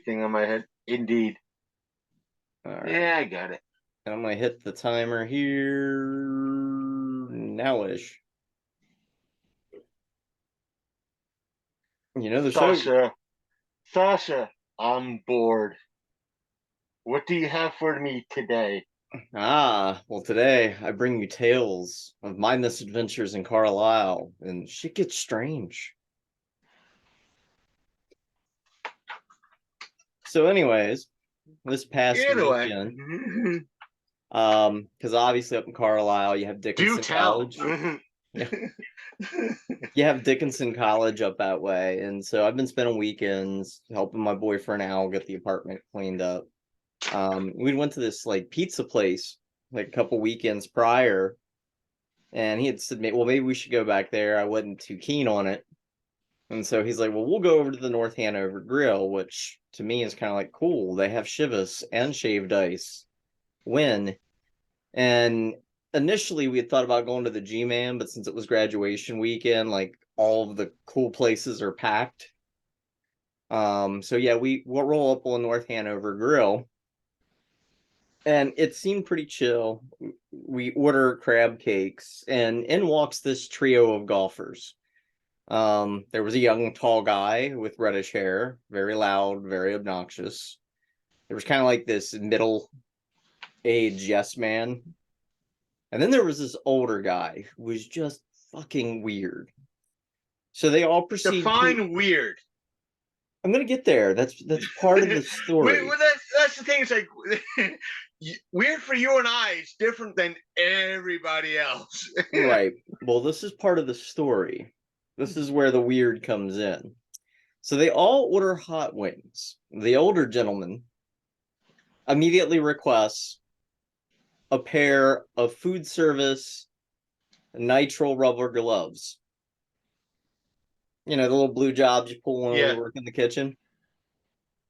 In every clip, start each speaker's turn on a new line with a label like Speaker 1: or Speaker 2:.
Speaker 1: Thing on my head. Indeed.
Speaker 2: All right.
Speaker 1: Yeah, I got it.
Speaker 2: And I'm gonna hit the timer here nowish. You know the show.
Speaker 1: Sasha, Sasha, I'm bored. What do you have for me today?
Speaker 2: Well, today I bring you tales of my misadventures in Carlisle, and shit gets strange. So, anyways, this past
Speaker 1: Anyway,
Speaker 2: weekend, because obviously up in Carlisle you have
Speaker 1: do
Speaker 2: Dickinson
Speaker 1: tell.
Speaker 2: College. Yeah, you have Dickinson College up that way, and so I've been spending weekends helping my boyfriend Al get the apartment cleaned up. We went to this like pizza place like a couple weekends prior, and he had said, well, maybe we should go back there. I wasn't too keen on it. And so he's like, well, we'll go over to the North Hanover Grill, which to me is kind of like cool. They have shivas and shaved ice. When? And initially we had thought about going to the G-Man, but since it was graduation weekend, like all of the cool places are packed. So yeah, we'll roll up on North Hanover Grill, and it seemed pretty chill. We order crab cakes, and in walks this trio of golfers. There was a young, tall guy with reddish hair, very loud, very obnoxious. There was kind of like this middle age yes man. And then there was this older guy who was just fucking weird. So they all proceed to.
Speaker 1: Define weird.
Speaker 2: I'm gonna get there. That's part of the story.
Speaker 1: Well, that's the thing. It's like weird for you and I is different than everybody else.
Speaker 2: Right. Well, this is part of the story. This is where the weird comes in. So they all order hot wings. The older gentleman immediately requests a pair of food service nitrile rubber gloves. You know, the little blue jobs you pull when
Speaker 1: Yeah.
Speaker 2: you work in the kitchen.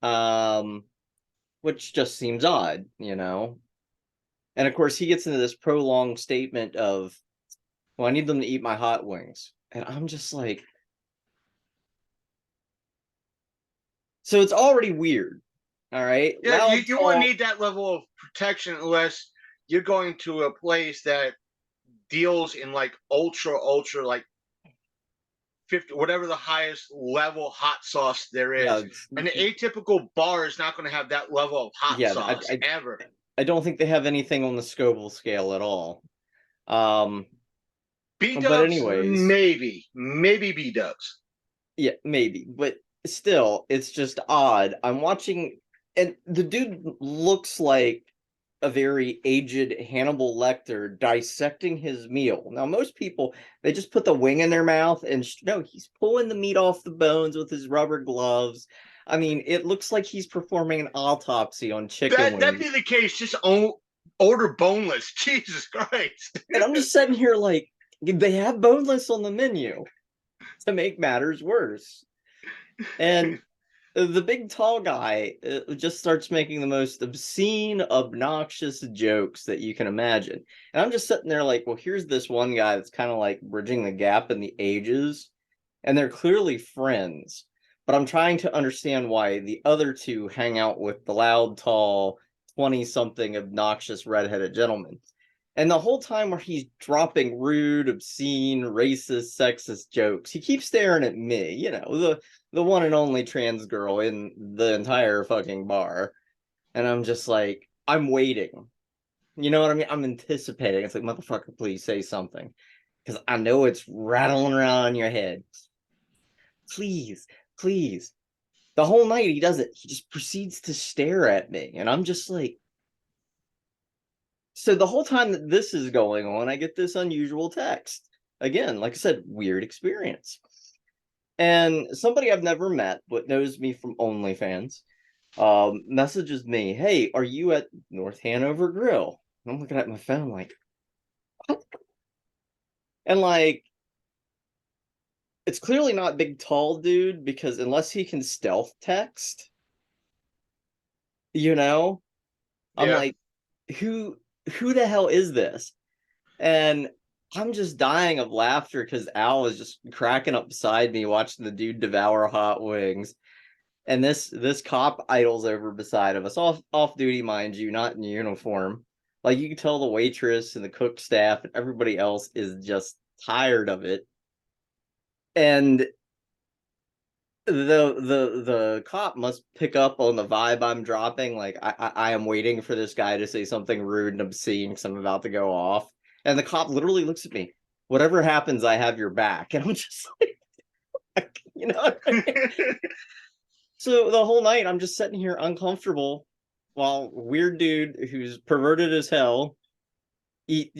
Speaker 2: Um, which just seems odd, you know. And of course, he gets into this prolonged statement of, well, I need them to eat my hot wings. And I'm just like, so it's already weird. All right.
Speaker 1: Yeah,
Speaker 2: Loud
Speaker 1: you wouldn't
Speaker 2: talk.
Speaker 1: need that level of protection unless you're going to a place that deals in like ultra like 50, whatever the highest level hot sauce there
Speaker 2: Yeah.
Speaker 1: is. And the atypical bar is not going to have that level of hot
Speaker 2: Yeah.
Speaker 1: sauce ever.
Speaker 2: I don't think they have anything on the Scoville scale at all. Um,
Speaker 1: B
Speaker 2: but
Speaker 1: dubs,
Speaker 2: anyways,
Speaker 1: maybe B dubs.
Speaker 2: yeah, maybe. But still, it's just odd. I'm watching, and the dude looks like a very aged Hannibal Lecter dissecting his meal. Now, most people, they just put the wing in their mouth, and no, he's pulling the meat off the bones with his rubber gloves. I mean, it looks like he's performing an autopsy on chicken
Speaker 1: That
Speaker 2: wings.
Speaker 1: be the case. Just order boneless. Jesus Christ.
Speaker 2: And I'm just sitting here like, they have boneless on the menu to make matters worse. And the big tall guy just starts making the most obscene, obnoxious jokes that you can imagine. And I'm just sitting there like, well, here's this one guy that's kind of like bridging the gap in the ages, and they're clearly friends. But I'm trying to understand why the other two hang out with the loud, tall, 20 something obnoxious redheaded gentleman. And the whole time where he's dropping rude, obscene, racist, sexist jokes, he keeps staring at me, you know, the one and only trans girl in the entire fucking bar. And I'm just like, I'm waiting. You know what I mean? I'm anticipating. It's like, motherfucker, please say something. Because I know it's rattling around in your head. Please, please. The whole night he does it. He just proceeds to stare at me. And I'm just like, so the whole time that this is going on, I get this unusual text. Again, like I said, weird experience. And somebody I've never met, but knows me from OnlyFans, messages me, hey, are you at North Hanover Grill? And I'm looking at my phone like, what? And like, it's clearly not big tall dude, because unless he can stealth text, you know, I'm
Speaker 1: Yeah.
Speaker 2: like, who who the hell is this? And I'm just dying of laughter because Al is just cracking up beside me watching the dude devour hot wings. And this cop idles over beside of us, off duty, mind you, not in uniform. Like you can tell the waitress and the cook staff and everybody else is just tired of it. And the cop must pick up on the vibe I'm dropping. Like I am waiting for this guy to say something rude and obscene because I'm about to go off. And the cop literally looks at me. Whatever happens, I have your back. And I'm just like, you know. So the whole night I'm just sitting here uncomfortable while weird dude who's perverted as hell eat,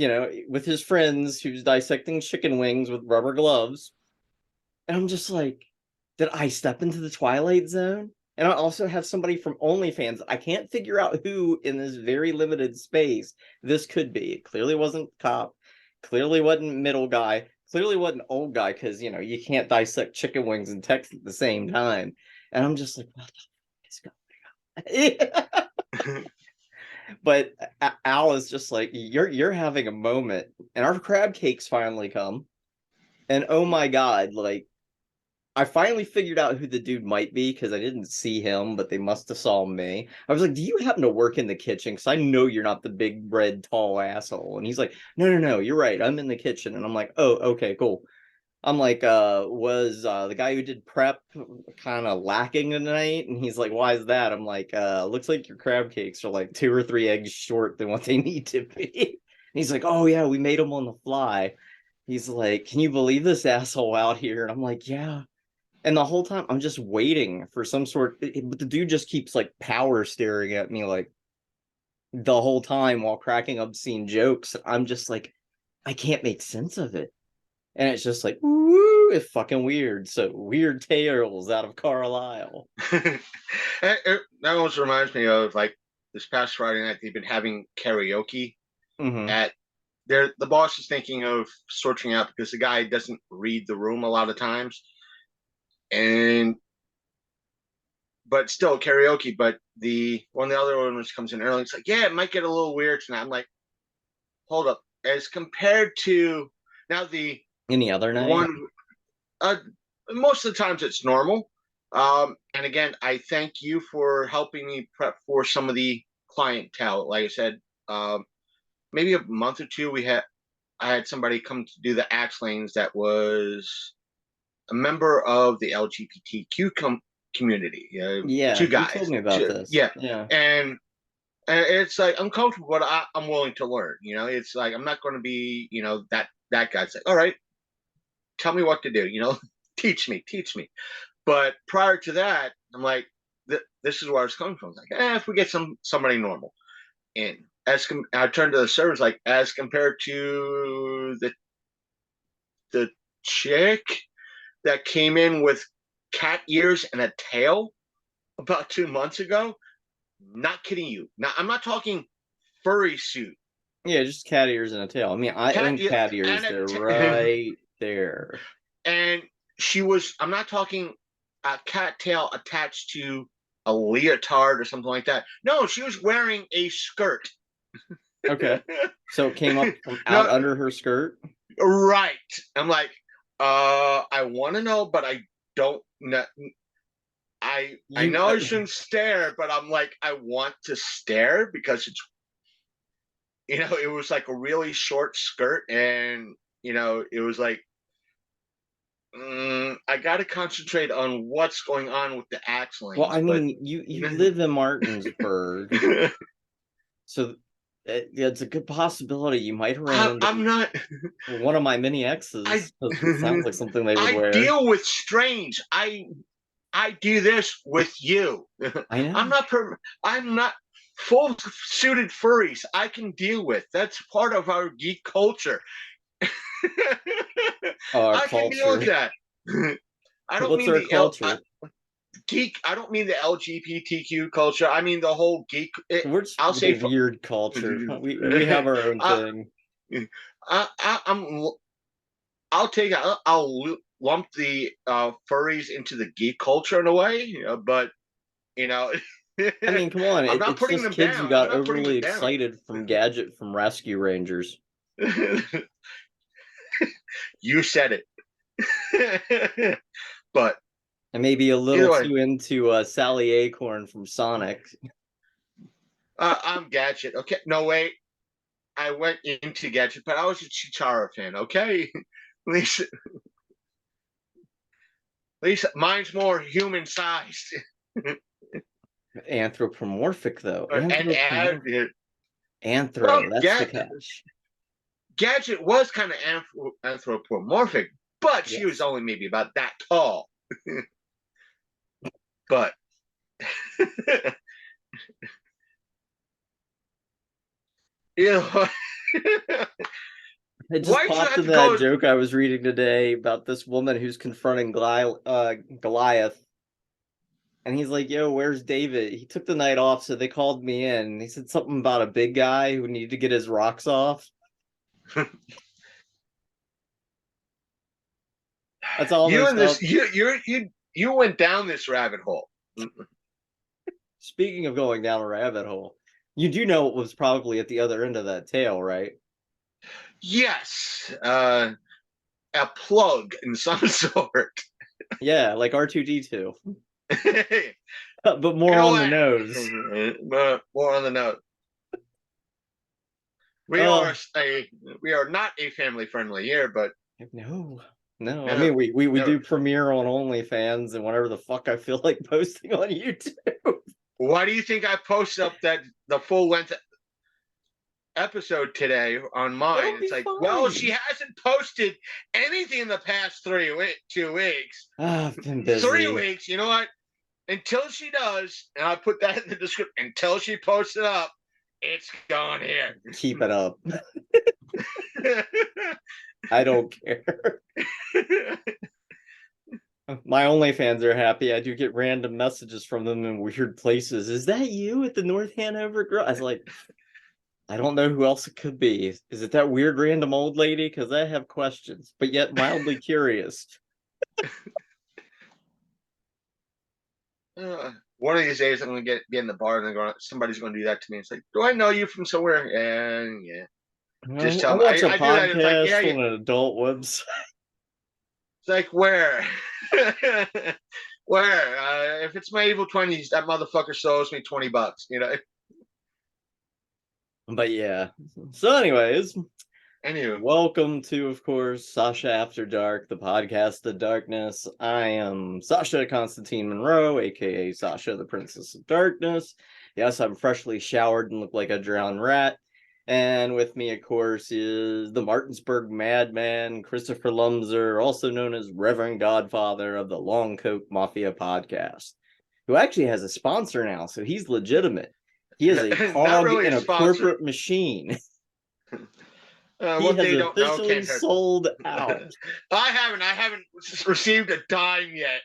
Speaker 2: with his friends who's dissecting chicken wings with rubber gloves. And I'm just like, did I step into the Twilight Zone? And I also have somebody from OnlyFans. I can't figure out who in this very limited space this could be. It clearly wasn't cop. Clearly wasn't middle guy. Clearly wasn't old guy because, you can't dissect chicken wings and text at the same time. And I'm just like, what the fuck is going on? But Al is just like, you're having a moment. And our crab cakes finally come. And oh my God, like, I finally figured out who the dude might be because I didn't see him, but they must have saw me. I was like, do you happen to work in the kitchen? Because I know you're not the big, red, tall asshole. And he's like, no, you're right. I'm in the kitchen. And I'm like, oh, okay, cool. I'm like, was the guy who did prep kind of lacking tonight? And he's like, why is that? I'm like, looks like your crab cakes are like 2 or 3 eggs short than what they need to be. And he's like, oh, yeah, we made them on the fly. He's like, can you believe this asshole out here? And I'm like, yeah. And the whole time I'm just waiting for some sort, but the dude just keeps like power staring at me like the whole time while cracking obscene jokes. I'm just like, I can't make sense of it. And it's just like, woo, it's fucking weird. So weird tales out of Carlisle.
Speaker 1: That almost reminds me of like this past Friday night. They've been having karaoke at the boss is thinking of sorting out because the guy doesn't read the room a lot of times. But still but one of the other owners comes in early. It's like, yeah, it might get a little weird tonight. I'm like, hold up. As compared to now
Speaker 2: any other night,
Speaker 1: one, most of the times it's normal. And again, I thank you for helping me prep for some of the clientele. Like I said, maybe a month or two, I had somebody come to do the axe lanes that was a member of the LGBTQ community.
Speaker 2: Yeah,
Speaker 1: 2 guys.
Speaker 2: You told me about this.
Speaker 1: Yeah. And it's like uncomfortable, but I'm willing to learn. It's like I'm not going to be, that guy's like, all right, tell me what to do. teach me. But prior to that, I'm like, this is where I was coming from. It's like, if we get somebody normal, and I turned to the servers like, as compared to the chick that came in with cat ears and a tail about 2 months ago. Not kidding you. Now, I'm not talking furry suit.
Speaker 2: Yeah, just cat ears and a tail. I mean, I own cat ears. They're right there.
Speaker 1: And I'm not talking a cat tail attached to a leotard or something like that. No, she was wearing a skirt.
Speaker 2: Okay. So it came up from out under her skirt?
Speaker 1: Right. I'm like, I want to know, but I don't know. I know I shouldn't stare, but I'm like, I want to stare because it's, it was like a really short skirt, and it was like, I got to concentrate on what's going on with the axe lanes.
Speaker 2: Well, I mean, you live in Martinsburg, so it's a good possibility you might run into
Speaker 1: I'm not
Speaker 2: one of my many exes. It sounds like something they would wear.
Speaker 1: I deal with strange. I do this with you.
Speaker 2: I know.
Speaker 1: I'm not full suited furries. I can deal with. That's part of our geek culture. I can deal with that. I don't mean the culture. Geek. I don't mean the LGBTQ culture. I mean the whole geek.
Speaker 2: I'll say weird culture. We have our own thing.
Speaker 1: I'll lump the furries into the geek culture in a way, but
Speaker 2: I mean, come on!
Speaker 1: I'm not
Speaker 2: it's
Speaker 1: putting
Speaker 2: just
Speaker 1: them
Speaker 2: kids
Speaker 1: down.
Speaker 2: who got overly excited from Gadget from Rescue Rangers.
Speaker 1: You said it. But
Speaker 2: And maybe a
Speaker 1: Either
Speaker 2: little
Speaker 1: way,
Speaker 2: too into Sally Acorn from Sonic.
Speaker 1: I'm Gadget. Okay, no wait, I went into Gadget, but I was a Chitara fan. Okay, at least mine's more human sized.
Speaker 2: Anthropomorphic, though.
Speaker 1: and well,
Speaker 2: Anthro, that's the catch.
Speaker 1: Gadget was kind of anthropomorphic, but she was
Speaker 2: Yes.
Speaker 1: only maybe about that tall. But you know,
Speaker 2: It just
Speaker 1: why did you
Speaker 2: popped
Speaker 1: have
Speaker 2: in
Speaker 1: to
Speaker 2: that
Speaker 1: go?
Speaker 2: joke I was reading today about this woman who's confronting Goliath. And he's like, yo, where's David? He took the night off, so they called me in. And he said something about a big guy who needed to get his rocks off. That's all
Speaker 1: You
Speaker 2: there's
Speaker 1: and this,
Speaker 2: up.
Speaker 1: you went down this rabbit hole.
Speaker 2: Speaking of going down a rabbit hole, you do know what was probably at the other end of that tail, right?
Speaker 1: Yes, a plug in some sort.
Speaker 2: Yeah, like R2D2.
Speaker 1: You
Speaker 2: But more
Speaker 1: know
Speaker 2: on the
Speaker 1: what?
Speaker 2: nose.
Speaker 1: More on the note. We
Speaker 2: Uh
Speaker 1: are we are not a family friendly here, but
Speaker 2: no. No. I
Speaker 1: no,
Speaker 2: mean we
Speaker 1: no.
Speaker 2: do premiere on OnlyFans and whatever the fuck I feel like posting on YouTube.
Speaker 1: Why do you think I posted up the full length episode today on mine?
Speaker 2: It'll
Speaker 1: It's
Speaker 2: be
Speaker 1: like, well, she
Speaker 2: fine.
Speaker 1: hasn't posted anything in the past 2 weeks.
Speaker 2: I've been
Speaker 1: 3 weeks.
Speaker 2: busy.
Speaker 1: You know what? Until she does, and I put that in the description. Until she posts it up, it's gone here.
Speaker 2: Keep it up. I don't care. My OnlyFans are happy. I do get random messages from them in weird places. Is that you at the North Hanover Grill? I was like, I don't know who else it could be. Is it that weird random old lady? Because I have questions, but yet mildly curious.
Speaker 1: One of these days, I'm gonna get in the bar and somebody's gonna do that to me. It's like, do I know you from somewhere? And yeah, just
Speaker 2: I
Speaker 1: tell me.
Speaker 2: watch a
Speaker 1: I do that. It's like, yeah,
Speaker 2: podcast
Speaker 1: yeah.
Speaker 2: on an adult website.
Speaker 1: It's like where, where? If it's my evil 20s, that motherfucker still owes me $20. You know.
Speaker 2: But yeah. So, anyways,
Speaker 1: Anyway,
Speaker 2: welcome to, of course, Sasha After Dark, the podcast of darkness. I am Sasha Constantine Monroe, aka Sasha, the Princess of Darkness. Yes, I'm freshly showered and look like a drowned rat. And with me, of course, is the Martinsburg Madman, Christopher Lumser, also known as Reverend Godfather of the Long Coat Mafia podcast, who actually has a sponsor now, so he's legitimate. He is a
Speaker 1: not
Speaker 2: cog
Speaker 1: really a
Speaker 2: in a
Speaker 1: sponsor.
Speaker 2: corporate machine. He
Speaker 1: What
Speaker 2: has
Speaker 1: they don't know
Speaker 2: officially
Speaker 1: can't hurt.
Speaker 2: sold out.
Speaker 1: I haven't received a dime yet.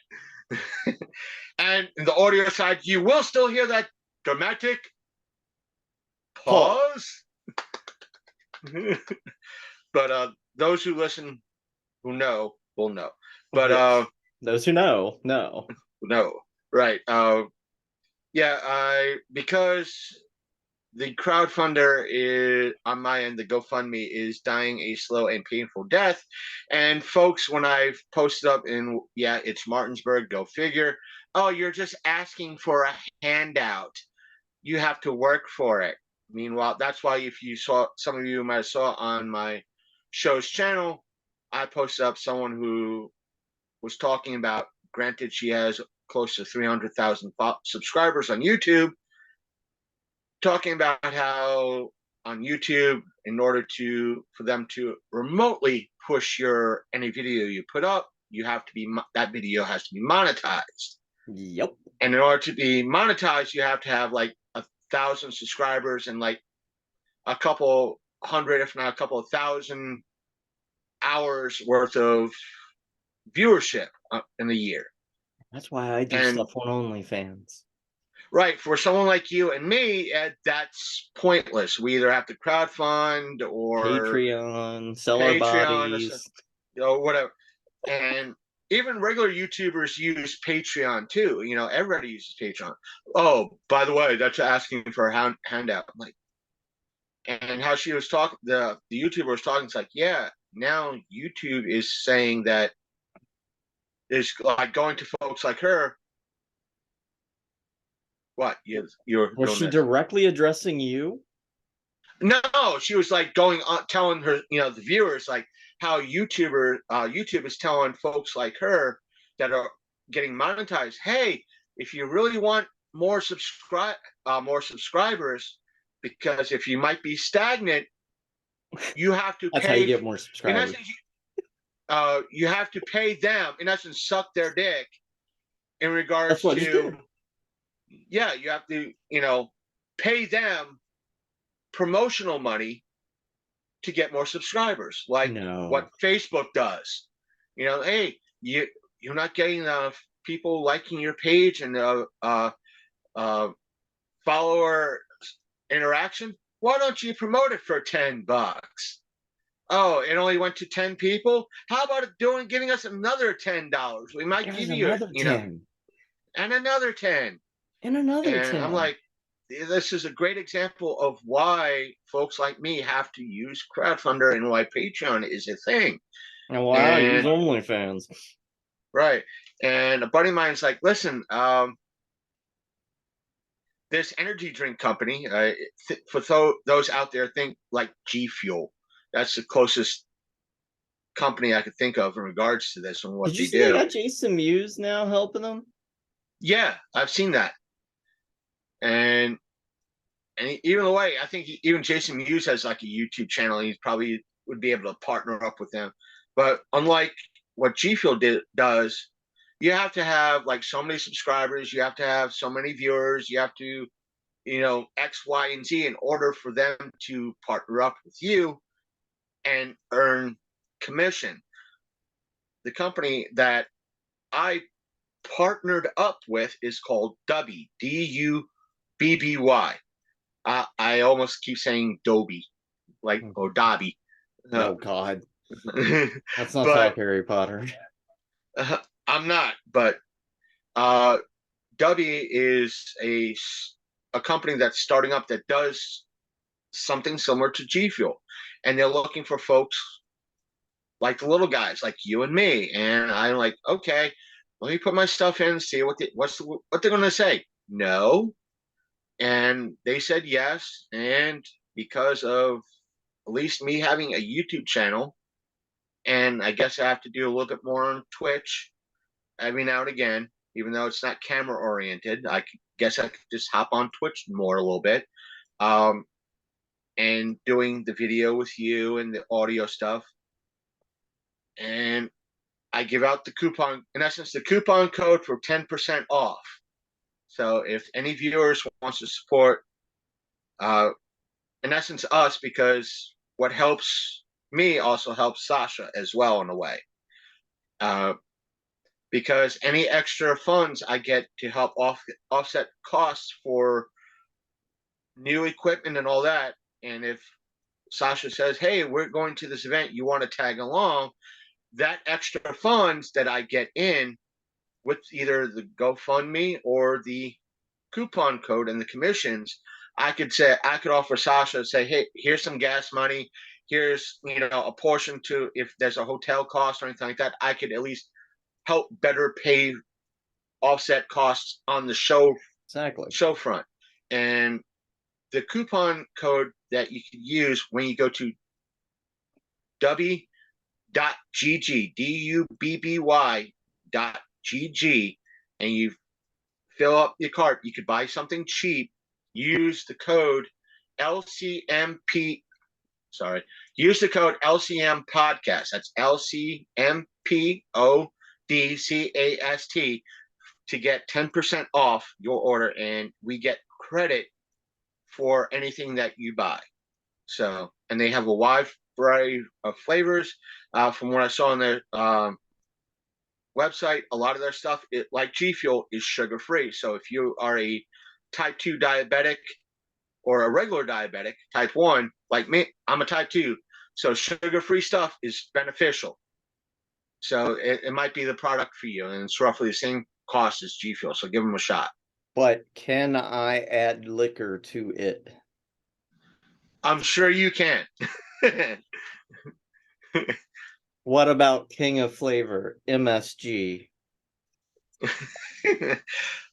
Speaker 1: And in the audio side, you will still hear that dramatic pause. But those who listen, who know, will know. But
Speaker 2: Yes. Those who know, no.
Speaker 1: no, right? Yeah, because the crowdfunder is on my end. The GoFundMe is dying a slow and painful death. And folks, when I've posted up in, yeah, it's Martinsburg, go figure. Oh, you're just asking for a handout. You have to work for it. Meanwhile, that's why if you saw, some of you might have saw on my show's channel, I posted up someone who was talking about, granted, she has close to 300,000 subscribers on YouTube, talking about how on YouTube, in order for them to remotely push any video you put up, you have to be that video has to be monetized.
Speaker 2: Yep.
Speaker 1: And in order to be monetized, you have to have like 1,000 subscribers and like a couple hundred, if not a couple of thousand hours worth of viewership in a year.
Speaker 2: That's why I do stuff on OnlyFans.
Speaker 1: Right. For someone like you and me, that's pointless. We either have to crowdfund or
Speaker 2: Patreon, sell our
Speaker 1: Patreon,
Speaker 2: bodies.
Speaker 1: whatever. And even regular YouTubers use Patreon too. Everybody uses Patreon. Oh, by the way, that's asking for a handout. I'm like, and how she was talking, the YouTuber was talking. It's like, yeah, now YouTube is saying that is like going to folks like her. What you're
Speaker 2: Was
Speaker 1: doing
Speaker 2: she
Speaker 1: this?
Speaker 2: directly addressing you?
Speaker 1: No, she was like going on telling her, the viewers like how YouTube is telling folks like her that are getting monetized, hey, if you really want more subscribers, because if you might be stagnant, you have to
Speaker 2: That's how you
Speaker 1: pay.
Speaker 2: get more
Speaker 1: In
Speaker 2: subscribers.
Speaker 1: essence, you have to pay them. In essence, suck their dick. In
Speaker 2: That's
Speaker 1: regards
Speaker 2: what you
Speaker 1: to,
Speaker 2: do.
Speaker 1: yeah, you have to, pay them promotional money to get more subscribers, like
Speaker 2: No.
Speaker 1: what Facebook does. Hey, you're not getting enough people liking your page and uh, follower interaction. Why don't you promote it for $10? Oh, it only went to 10 people. How about giving us another $10? We might
Speaker 2: Guys,
Speaker 1: give you,
Speaker 2: another 10.
Speaker 1: and another 10.
Speaker 2: And another
Speaker 1: And I'm
Speaker 2: 10.
Speaker 1: like, this is a great example of why folks like me have to use crowdfunder and why Patreon is a thing.
Speaker 2: And wow, use
Speaker 1: And
Speaker 2: OnlyFans.
Speaker 1: right. And a buddy of mine's like, listen, this energy drink company, those out there, think like G Fuel. That's the closest company I could think of in regards to this and what
Speaker 2: Did you
Speaker 1: they
Speaker 2: see they
Speaker 1: do.
Speaker 2: got Jason Mewes now helping them?
Speaker 1: Yeah, I've seen that. And even the way I think even Jason Mewes has like a YouTube channel. He probably would be able to partner up with them. But unlike what G Fuel does, you have to have like so many subscribers. You have to have so many viewers. You have to, X, Y, and Z in order for them to partner up with you and earn commission. The company that I partnered up with is called Dubby, Dubby. I almost keep saying Dobby, like, or Dobby.
Speaker 2: Oh God, let's not
Speaker 1: But
Speaker 2: talk Harry Potter.
Speaker 1: I'm not. But uh, Dubby is a company that's starting up that does something similar to G Fuel, and they're looking for folks like the little guys, like you and me. And I'm like, okay, let me put my stuff in, see what they're gonna say. No, and they said yes, and because of at least me having a YouTube channel, and I guess I have to do a little bit more on Twitch every now and again, even though it's not camera oriented. Guess I could just hop on Twitch more a little bit, um, and doing the video with you and the audio stuff. And I give out the coupon, in essence, the coupon code for 10% off. So if any viewers wants to support, uh, in essence, us, because what helps me also helps Sasha as well in a way. Uh, because any extra funds I get to help offset costs for new equipment and all that. And if Sasha says, hey, we're going to this event, you want to tag along, that extra funds that I get in with either the GoFundMe or the coupon code and the commissions, I could offer Sasha, say, hey, here's some gas money. Here's, a portion to, if there's a hotel cost or anything like that, I could at least help better pay offset costs on the
Speaker 2: Exactly.
Speaker 1: show front. And the coupon code that you can use when you go to dubby.gg, dubby.gg, and you fill up your cart, you could buy something cheap, use the code LCMP, use the code LCM podcast. That's LCMPODCAST to get 10% off your order, and we get credit for anything that you buy. So, and they have a wide variety of flavors. From what I saw on their website, a lot of their stuff, like G Fuel, is sugar free. So if you are a type 2 diabetic or a regular diabetic, type 1, like me, I'm a type 2. So sugar free stuff is beneficial. So it might be the product for you, and it's roughly the same cost as G Fuel. So give them a shot.
Speaker 2: But can I add liquor to it?
Speaker 1: I'm sure you can.
Speaker 2: What about King of Flavor, MSG?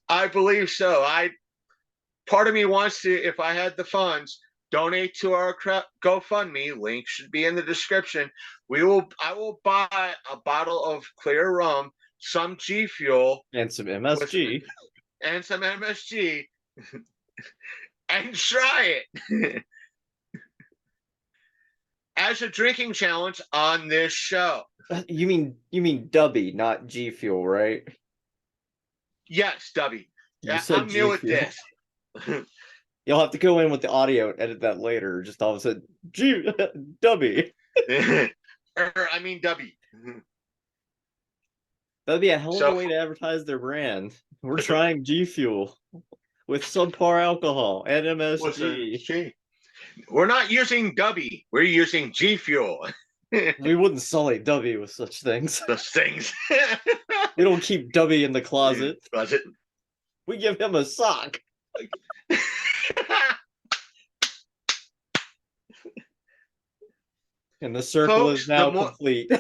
Speaker 1: I believe so. Part of me wants to, if I had the funds, donate to our GoFundMe. Link should be in the description. I will buy a bottle of clear rum, some G Fuel,
Speaker 2: and some
Speaker 1: with
Speaker 2: MSG.
Speaker 1: and some MSG, and try it as a drinking challenge on this show.
Speaker 2: You mean Dubby, not G Fuel, right?
Speaker 1: Yes, Dubby.
Speaker 2: You
Speaker 1: Yeah,
Speaker 2: said
Speaker 1: I'm new
Speaker 2: G
Speaker 1: at
Speaker 2: Fuel.
Speaker 1: this.
Speaker 2: You'll have to go in with the audio and edit that later. Just all of a sudden, Dubby.
Speaker 1: I mean Dubby.
Speaker 2: That'd be a hell of
Speaker 1: So
Speaker 2: a way to advertise their brand. We're trying G Fuel with subpar alcohol and MSG.
Speaker 1: We're not using Dubby. We're using G Fuel.
Speaker 2: We wouldn't sully Dubby with such things.
Speaker 1: Those things.
Speaker 2: We don't keep Dubby in the closet.
Speaker 1: Closet.
Speaker 2: We give him a sock. And the circle
Speaker 1: Folks,
Speaker 2: is now complete.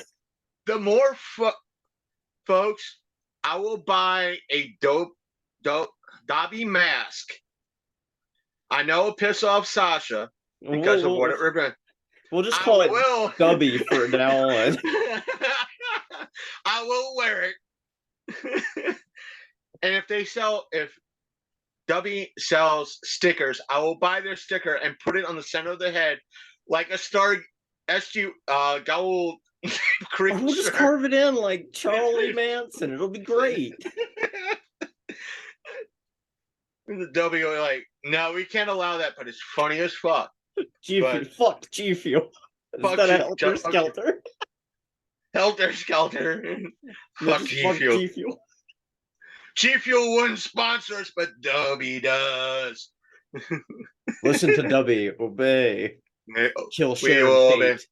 Speaker 1: The more folks, I will buy a dope Dobby mask. I know it'll piss off Sasha because of what it represents.
Speaker 2: We'll just call it Dubby for now on.
Speaker 1: I will wear it. And if Dubby sells stickers, I will buy their sticker and put it on the center of the head like a star SG Gowl creature.
Speaker 2: We'll just carve it in like Charlie Manson. It'll be great.
Speaker 1: The Dubby will be like, no, we can't allow that, but it's funny as fuck.
Speaker 2: Fuck G Fuel. Is that a Helter Skelter?
Speaker 1: Helter Skelter. Fuck G Fuel. G Fuel wouldn't sponsor us, but Dubby does.
Speaker 2: Listen to Dubby. Obey. Kill
Speaker 1: Sharon
Speaker 2: Tate.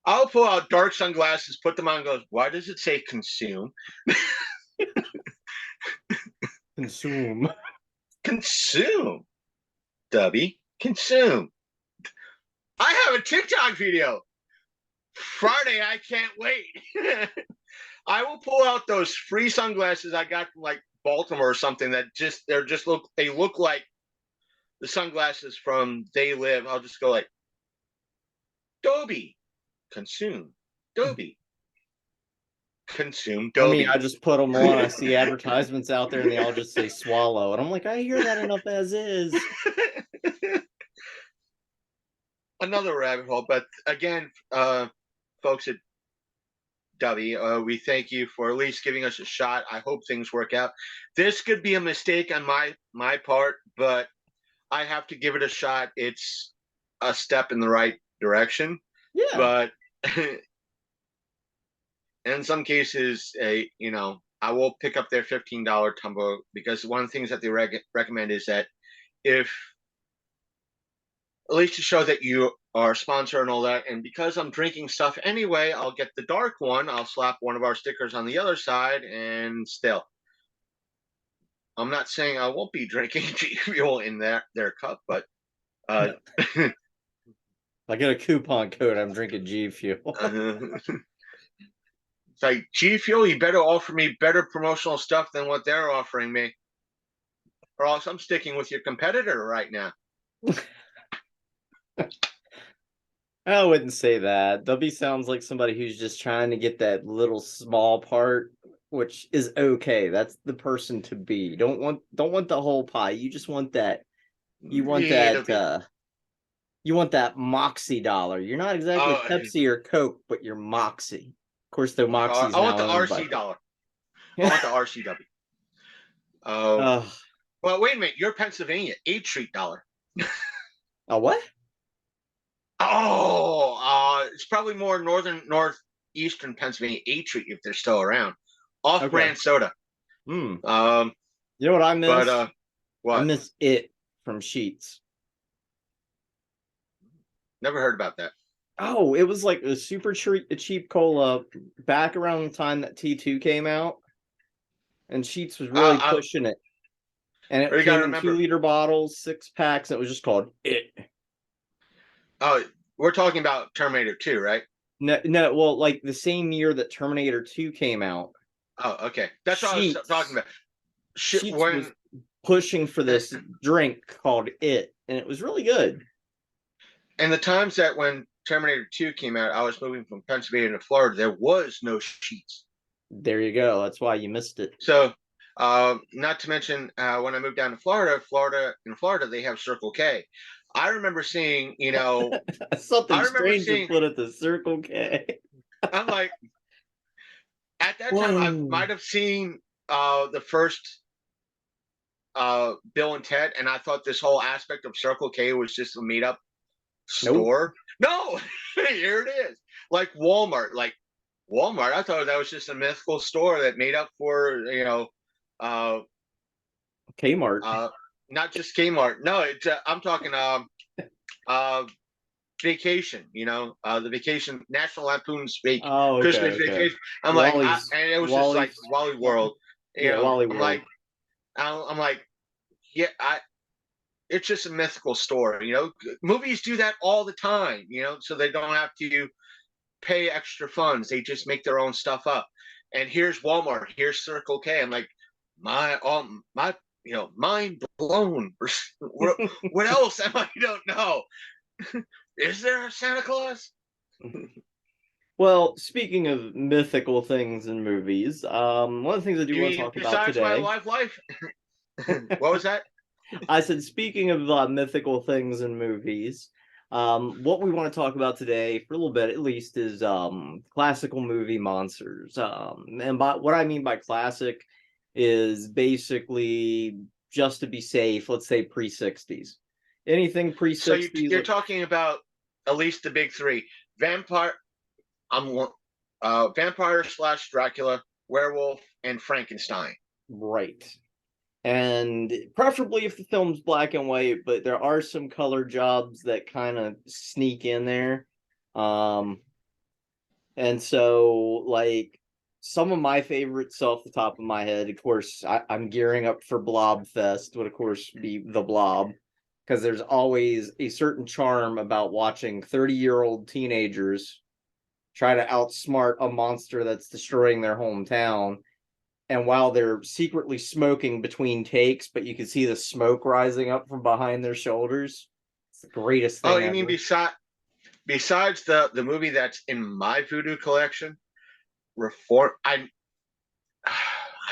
Speaker 1: I'll pull out dark sunglasses, put them on, and goes, why does it say consume?
Speaker 2: Consume.
Speaker 1: Consume. Dubby. Consume. I have a TikTok video. Friday, I can't wait. I will pull out those free sunglasses I got from like Baltimore or something that they look like the sunglasses from They Live. I'll just go like, Dobby, consume, Dobby, consume, Dobby.
Speaker 2: I mean, I just put them on. I see advertisements out there, and they all just say swallow, and I'm like, I hear that enough as is.
Speaker 1: Another rabbit hole, but again, folks at Dubby, we thank you for at least giving us a shot. I hope things work out. This could be a mistake on my part, but I have to give it a shot. It's a step in the right direction.
Speaker 2: Yeah.
Speaker 1: But in some cases, I will pick up their $15 tumbler because one of the things that they recommend is that if, at least to show that you are a sponsor and all that, and because I'm drinking stuff anyway, I'll get the dark one. I'll slap one of our stickers on the other side, and still, I'm not saying I won't be drinking G Fuel in their cup, but
Speaker 2: I get a coupon code. I'm drinking G Fuel.
Speaker 1: It's like, G Fuel, you better offer me better promotional stuff than what they're offering me, or else I'm sticking with your competitor right now.
Speaker 2: I wouldn't say that. Dubby sounds like somebody who's just trying to get that little small part, which is okay. That's the person to be. Don't want the whole pie. You just want that. You want that. You want that Moxie dollar. You're not exactly Pepsi or Coke, but you're Moxie. Of course, the Moxie's
Speaker 1: I want the RC dollar. I want the RCW. Well, wait a minute. You're Pennsylvania. 8th Street dollar.
Speaker 2: A what?
Speaker 1: It's probably more northeastern Pennsylvania. 8th Street, if they're still around. Off-brand soda.
Speaker 2: You know what I miss?
Speaker 1: But what?
Speaker 2: I miss it from Sheets.
Speaker 1: Never heard about that.
Speaker 2: Oh, it was like a super cheap cola back around the time that T2 came out, and Sheets was really pushing it. And it came in 2-liter bottles, 6-packs. It was just called It.
Speaker 1: Oh, we're talking about Terminator 2, right?
Speaker 2: No. Well, like the same year that Terminator 2 came out.
Speaker 1: Oh, okay. That's what I was talking
Speaker 2: Sheets
Speaker 1: about.
Speaker 2: Sheets was
Speaker 1: When
Speaker 2: pushing for this drink called It, and it was really good.
Speaker 1: and the times that when Terminator 2 came out, I was moving from Pennsylvania to Florida. There was no Sheets.
Speaker 2: There you go. That's why you missed it.
Speaker 1: So, not to mention when I moved down to Florida, they have Circle K. I remember seeing,
Speaker 2: Something
Speaker 1: I remember
Speaker 2: strange to
Speaker 1: seeing.
Speaker 2: put at the Circle K.
Speaker 1: I'm like, at that time, I
Speaker 2: Whoa.
Speaker 1: might have seen the first Bill and Ted, and I thought this whole aspect of Circle K was just a made up
Speaker 2: Nope.
Speaker 1: store. No, here it is. Like Walmart. Like Walmart, I thought that was just a mythical store that made up for, uh,
Speaker 2: Kmart.
Speaker 1: not just Kmart. No, I'm talking uh, vacation. The vacation, National Lampoon's
Speaker 2: Oh, okay,
Speaker 1: Christmas
Speaker 2: okay.
Speaker 1: Vacation. I'm like, and it was just like
Speaker 2: Wally's,
Speaker 1: Wally World.
Speaker 2: yeah, Wally
Speaker 1: I'm
Speaker 2: World.
Speaker 1: like, I'm like, yeah, it's just a mythical store. Movies do that all the time. So they don't have to pay extra funds. They just make their own stuff up. And here's Walmart. Here's Circle K. I'm like, my mind blown. What else am I don't know? Is there a Santa Claus?
Speaker 2: Well, speaking of mythical things in movies, one of the things I do
Speaker 1: You
Speaker 2: want to
Speaker 1: mean
Speaker 2: talk about
Speaker 1: besides my
Speaker 2: today,
Speaker 1: life? What was that?
Speaker 2: I said, speaking of mythical things in movies, what we want to talk about today, for a little bit at least, is classical movie monsters. And by what I mean by classic is basically, just to be safe, let's say pre 60s. Anything pre
Speaker 1: So
Speaker 2: 60s,
Speaker 1: you're talking about at least the big three: vampire. Vampire slash Dracula, werewolf, and Frankenstein.
Speaker 2: right. And preferably if the film's black and white, but there are some color jobs that kind of sneak in there. Um, and so, like, some of my favorites off the top of my head, of course, I'm gearing up for Blob Fest, would of course be The Blob, because there's always a certain charm about watching 30-year-old teenagers try to outsmart a monster that's destroying their hometown. And while they're secretly smoking between takes, but you can see the smoke rising up from behind their shoulders. It's the greatest
Speaker 1: Oh,
Speaker 2: thing
Speaker 1: you mean
Speaker 2: ever.
Speaker 1: besides the movie that's in my voodoo collection, Reform? I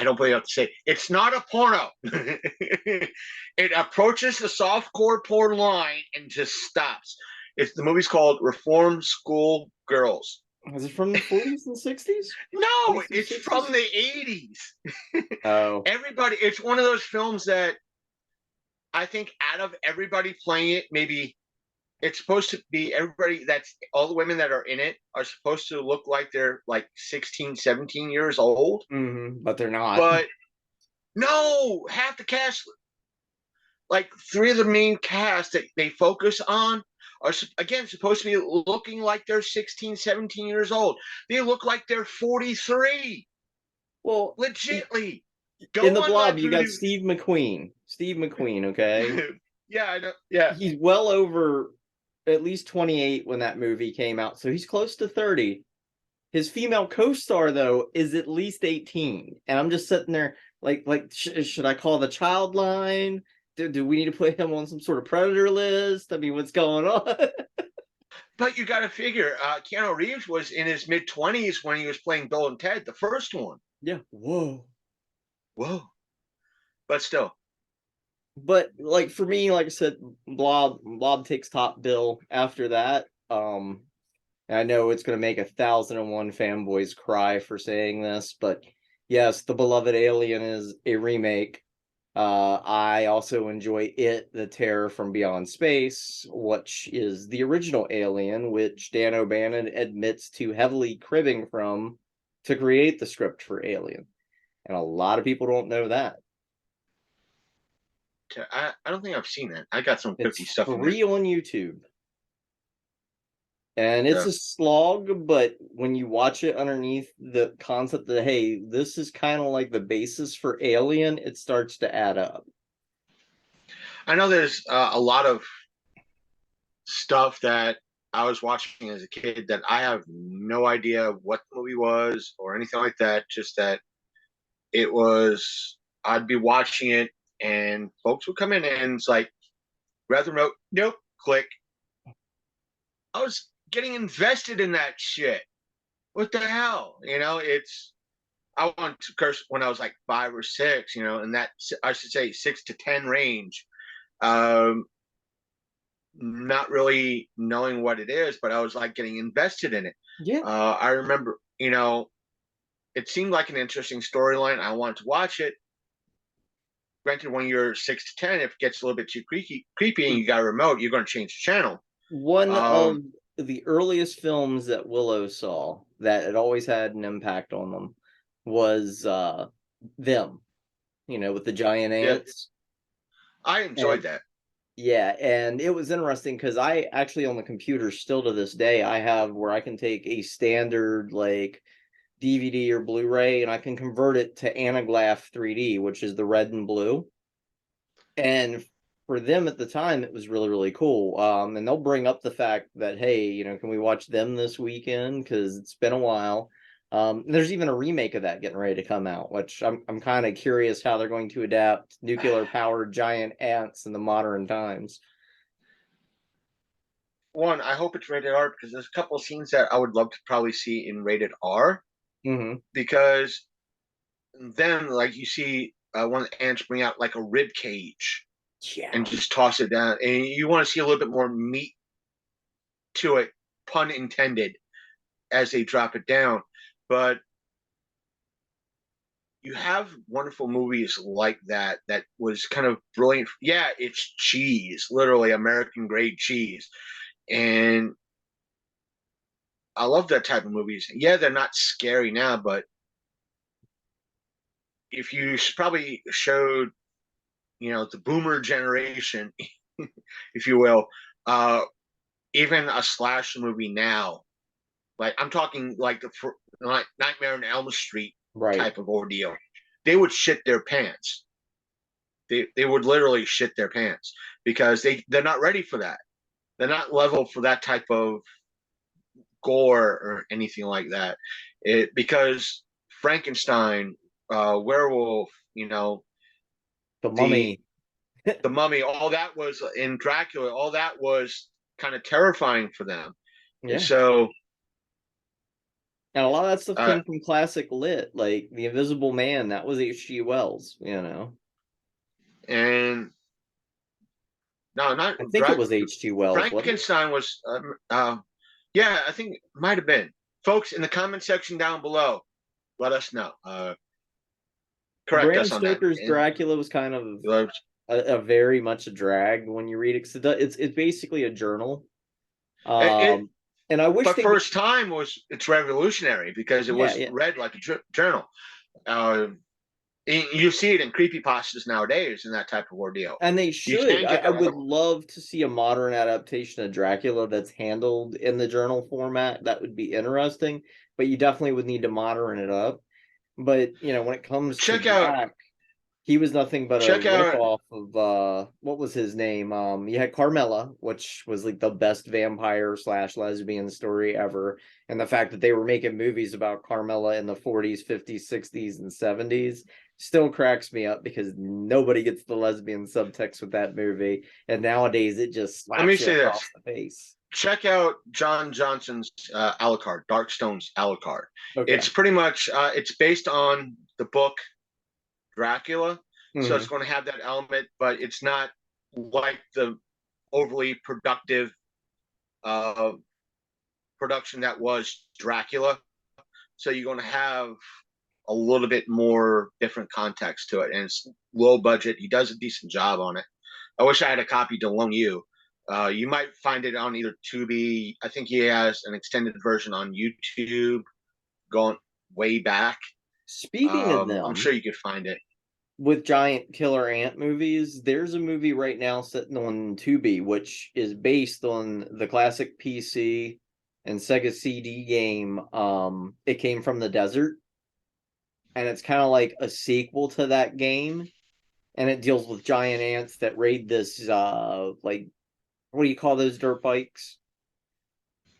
Speaker 1: don't believe I have to say it's not a porno. It approaches the softcore porn line and just stops. The movie's called Reform School Girls.
Speaker 2: Is it from the 40s and 60s?
Speaker 1: No,
Speaker 2: 40s and
Speaker 1: it's from
Speaker 2: 60s?
Speaker 1: the 80s.
Speaker 2: Oh,
Speaker 1: It's one of those films that I think out of everybody playing it, maybe it's supposed to be everybody that's all the women that are in it are supposed to look like they're like 16, 17 years old.
Speaker 2: but they're not.
Speaker 1: But no, half the cast, like three of the main cast that they focus on are again supposed to be looking like they're 16, 17 years old. They look like they're 43.
Speaker 2: Well,
Speaker 1: Legitly.
Speaker 2: in
Speaker 1: Go
Speaker 2: the
Speaker 1: on my
Speaker 2: Blob, you got
Speaker 1: voodoo.
Speaker 2: Steve McQueen. Steve McQueen, okay?
Speaker 1: Yeah, I know. Yeah.
Speaker 2: He's well over at least 28 when that movie came out, so he's close to 30. His female co-star though is at least 18, and I'm just sitting there like should I call the child line? Do we need to put him on some sort of predator list? I mean, what's going on?
Speaker 1: But you got to figure, Keanu Reeves was in his mid-20s when he was playing Bill and Ted, the first one.
Speaker 2: Yeah. Whoa.
Speaker 1: Whoa. But still.
Speaker 2: But like for me, like I said, Blob takes top bill after that. I know it's going to make 1,001 fanboys cry for saying this, but yes, The Beloved Alien is a remake. I also enjoy It, The Terror from Beyond Space, which is the original Alien, which Dan O'Bannon admits to heavily cribbing from to create the script for Alien. And a lot of people don't know that.
Speaker 1: I don't think I've seen that. I got some 50
Speaker 2: It's
Speaker 1: stuff in there.
Speaker 2: free on YouTube. And it's
Speaker 1: So,
Speaker 2: a slog, but when you watch it underneath the concept that, hey, this is kind of like the basis for Alien, it starts to add up.
Speaker 1: I know there's a lot of stuff that I was watching as a kid that I have no idea what the movie was or anything like that. Just that it was I'd be watching it, and folks would come in, and it's like, grab the remote, nope, click. I was getting invested in that shit. What the hell? It's I want to curse when I was like 5 or 6, in that I should say 6 to 10 range. Um, not really knowing what it is, but I was like getting invested in it.
Speaker 2: Yeah.
Speaker 1: I remember, it seemed like an interesting storyline. I wanted to watch it. Granted, when you're 6 to 10, if it gets a little bit too creepy, and you got a remote, you're going to change the channel.
Speaker 2: One of the earliest films that Willow saw that had always had an impact on them was them, with the giant
Speaker 1: Yeah,
Speaker 2: ants.
Speaker 1: I enjoyed that.
Speaker 2: Yeah, and it was interesting because I actually on the computer still to this day I have where I can take a standard like DVD or Blu-ray and I can convert it to Anaglaph 3D, which is the red and blue. And for them at the time, it was really, really cool. And they'll bring up the fact that, hey, can we watch them this weekend? Because it's been a while. There's even a remake of that getting ready to come out, which I'm kind of curious how they're going to adapt nuclear-powered giant ants in the modern times.
Speaker 1: One, I hope it's rated R because there's a couple of scenes that I would love to probably see in rated R.
Speaker 2: Mm-hmm.
Speaker 1: Because then, like, you see one of the ants bring out like a rib cage
Speaker 2: Yeah.
Speaker 1: and just toss it down, and you want to see a little bit more meat to it, pun intended, as they drop it down. But you have wonderful movies like that was kind of brilliant. Yeah, it's cheese, literally American grade cheese. And I love that type of movies. Yeah, they're not scary now, but if you probably showed, the boomer generation, if you will, even a slash movie now, like I'm talking like like Nightmare on Elm Street
Speaker 2: Right.
Speaker 1: type of ordeal, they would shit their pants. They would literally shit their pants because they're not ready for that. They're not level for that type of gore or anything like that. Because Frankenstein, werewolf,
Speaker 2: The
Speaker 1: the
Speaker 2: Mummy.
Speaker 1: the Mummy, all that was in Dracula, all that was kind of terrifying for them. And
Speaker 2: Yeah.
Speaker 1: so,
Speaker 2: And a lot of that stuff
Speaker 1: uh,
Speaker 2: came from classic lit, like The Invisible Man. That was H.G. Wells.
Speaker 1: and no, not
Speaker 2: I think it was H.G. Wells, wasn't it?
Speaker 1: Frankenstein was, yeah, I think it might have been. Folks, in the comment section down below, let us know. Correct
Speaker 2: Bram
Speaker 1: us on that.
Speaker 2: Stoker's
Speaker 1: And
Speaker 2: Dracula was kind of a very much a drag when you read it, because it's basically a journal.
Speaker 1: it,
Speaker 2: And I wish
Speaker 1: but
Speaker 2: they
Speaker 1: first time it's revolutionary because it was
Speaker 2: yeah.
Speaker 1: read like a journal. Uh, you see it in creepypastas nowadays in that type of ordeal.
Speaker 2: And they
Speaker 1: You
Speaker 2: should.
Speaker 1: can't get
Speaker 2: I
Speaker 1: that
Speaker 2: would
Speaker 1: other.
Speaker 2: love to see a modern adaptation of Dracula that's handled in the journal format. That would be interesting, but you definitely would need to modern it up. But when it comes to
Speaker 1: Check out,
Speaker 2: Drac, he was nothing but a
Speaker 1: check out.
Speaker 2: ripoff of what was his name? You had Carmilla, which was like the best vampire slash lesbian story ever. And the fact that they were making movies about Carmilla in the 40s, 50s, 60s, and 70s still cracks me up because nobody gets the lesbian subtext with that movie. And nowadays it just
Speaker 1: Let me
Speaker 2: slaps you
Speaker 1: say this.
Speaker 2: across the face.
Speaker 1: Check out John Johnson's Alucard, Darkstone's Alucard.
Speaker 2: Okay.
Speaker 1: It's pretty much it's based on the book Dracula, so
Speaker 2: Mm-hmm.
Speaker 1: it's going to have that element, but it's not like the overly productive uh, production that was Dracula. So you're going to have a little bit more different context to it, and it's low budget. He does a decent job on it. I wish I had a copy to loan you. You might find it on either Tubi. I think he has an extended version on YouTube going way back.
Speaker 2: Speaking of
Speaker 1: I'm
Speaker 2: them,
Speaker 1: sure you could find it.
Speaker 2: with giant killer ant movies, there's a movie right now sitting on Tubi, which is based on the classic PC and Sega CD game. It Came from the Desert, and it's kind of like a sequel to that game, and it deals with giant ants that raid this like what do you call those dirt bikes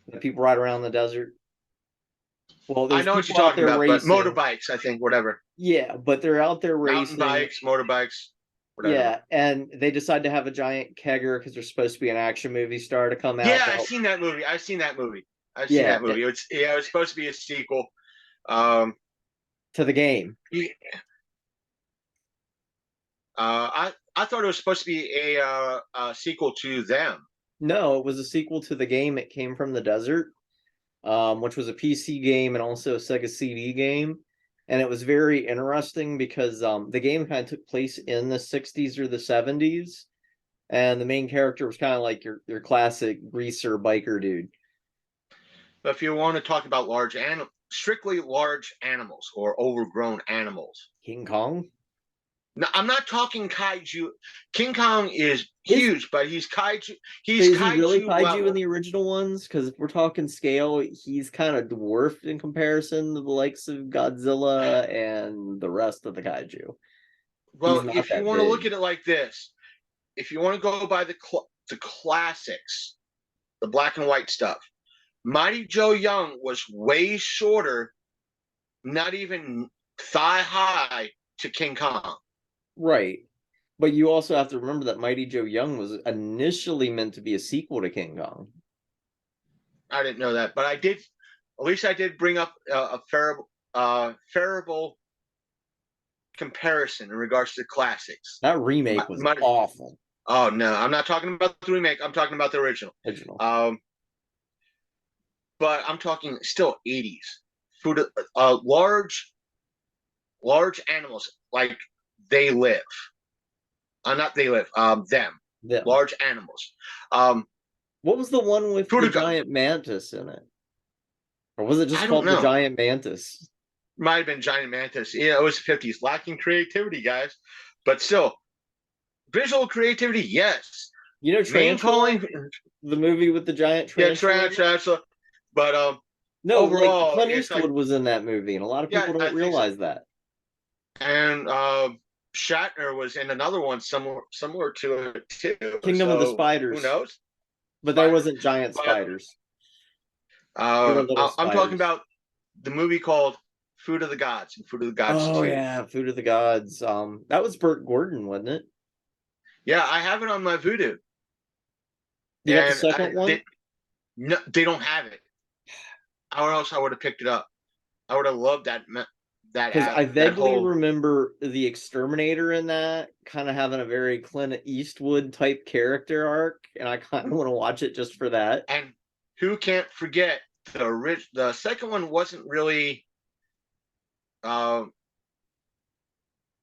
Speaker 2: that people ride around the desert? Well,
Speaker 1: I
Speaker 2: there's
Speaker 1: know what you're
Speaker 2: people out
Speaker 1: talking
Speaker 2: there
Speaker 1: about, but
Speaker 2: racing.
Speaker 1: motorbikes, I think, whatever.
Speaker 2: Yeah, but they're out there
Speaker 1: Mountain
Speaker 2: racing.
Speaker 1: bikes, motorbikes, whatever.
Speaker 2: Yeah, and they decide to have a giant kegger because there's supposed to be an action movie star to come
Speaker 1: Yeah,
Speaker 2: out to
Speaker 1: I've
Speaker 2: help.
Speaker 1: seen that movie. I've seen that movie. I've seen
Speaker 2: Yeah,
Speaker 1: that movie. It was supposed to be a sequel. Um,
Speaker 2: to the game.
Speaker 1: yeah, I thought it was supposed to be a sequel to them.
Speaker 2: No, it was a sequel to the game. It came from the desert, which was a PC game and also a Sega CD game. And it was very interesting because the game kind of took place in the 60s or the 70s. And the main character was kind of like your classic greaser biker dude.
Speaker 1: But if you want to talk about strictly large animals or overgrown animals,
Speaker 2: King Kong?
Speaker 1: no, I'm not talking kaiju. King Kong is
Speaker 2: Is
Speaker 1: huge, but he's kaiju. He's
Speaker 2: is he really
Speaker 1: kaiju
Speaker 2: kaiju in
Speaker 1: level.
Speaker 2: the original ones? Because if we're talking scale, he's kind of dwarfed in comparison to the likes of Godzilla and the rest of the kaiju. He's
Speaker 1: Well,
Speaker 2: not
Speaker 1: if you
Speaker 2: that
Speaker 1: want to look
Speaker 2: big.
Speaker 1: at it like this, if you want to go by the classics, the black and white stuff, Mighty Joe Young was way shorter, not even thigh high to King Kong.
Speaker 2: Right. But you also have to remember that Mighty Joe Young was initially meant to be a sequel to King Kong.
Speaker 1: I didn't know that, but I did. At least I did bring up a favorable comparison in regards to classics.
Speaker 2: That remake was awful.
Speaker 1: Oh no, I'm not talking about the remake. I'm talking about the original.
Speaker 2: Original.
Speaker 1: But I'm talking still 80s. Food, large animals like they live. Not they live. Them. Large animals.
Speaker 2: What was the one with the
Speaker 1: Food,
Speaker 2: giant mantis in it? Or was it just
Speaker 1: I don't
Speaker 2: called the
Speaker 1: know.
Speaker 2: giant mantis?
Speaker 1: Might have been giant mantis. Yeah, it was 50s. Lacking creativity, guys. But still, visual creativity, yes.
Speaker 2: You know
Speaker 1: Name
Speaker 2: Tarantula?
Speaker 1: calling,
Speaker 2: The movie with the giant
Speaker 1: yeah,
Speaker 2: tarantula?
Speaker 1: tarantula. But
Speaker 2: No, like
Speaker 1: overall,
Speaker 2: Clint
Speaker 1: it's like,
Speaker 2: Eastwood was in that movie, and a lot of
Speaker 1: yeah,
Speaker 2: people
Speaker 1: I
Speaker 2: don't
Speaker 1: think so.
Speaker 2: realize that.
Speaker 1: And Shatner was in another one similar to it too.
Speaker 2: Kingdom of the
Speaker 1: So who
Speaker 2: Spiders.
Speaker 1: knows?
Speaker 2: But there wasn't giant
Speaker 1: But
Speaker 2: spiders. There were little
Speaker 1: I'm talking
Speaker 2: spiders.
Speaker 1: about the movie called Food of the Gods and Food of the Gods
Speaker 2: Oh
Speaker 1: 2.
Speaker 2: yeah, Food of the Gods. That was Burt Gordon, wasn't it?
Speaker 1: Yeah, I have it on my Voodoo.
Speaker 2: You got the
Speaker 1: And
Speaker 2: second one?
Speaker 1: no, they don't have it. How else I would have picked it up? I would have loved
Speaker 2: Because I
Speaker 1: that
Speaker 2: vaguely
Speaker 1: whole.
Speaker 2: remember the Exterminator in that kind of having a very Clint Eastwood type character arc, and I kind of want to watch it just for that.
Speaker 1: And who can't forget the second one wasn't really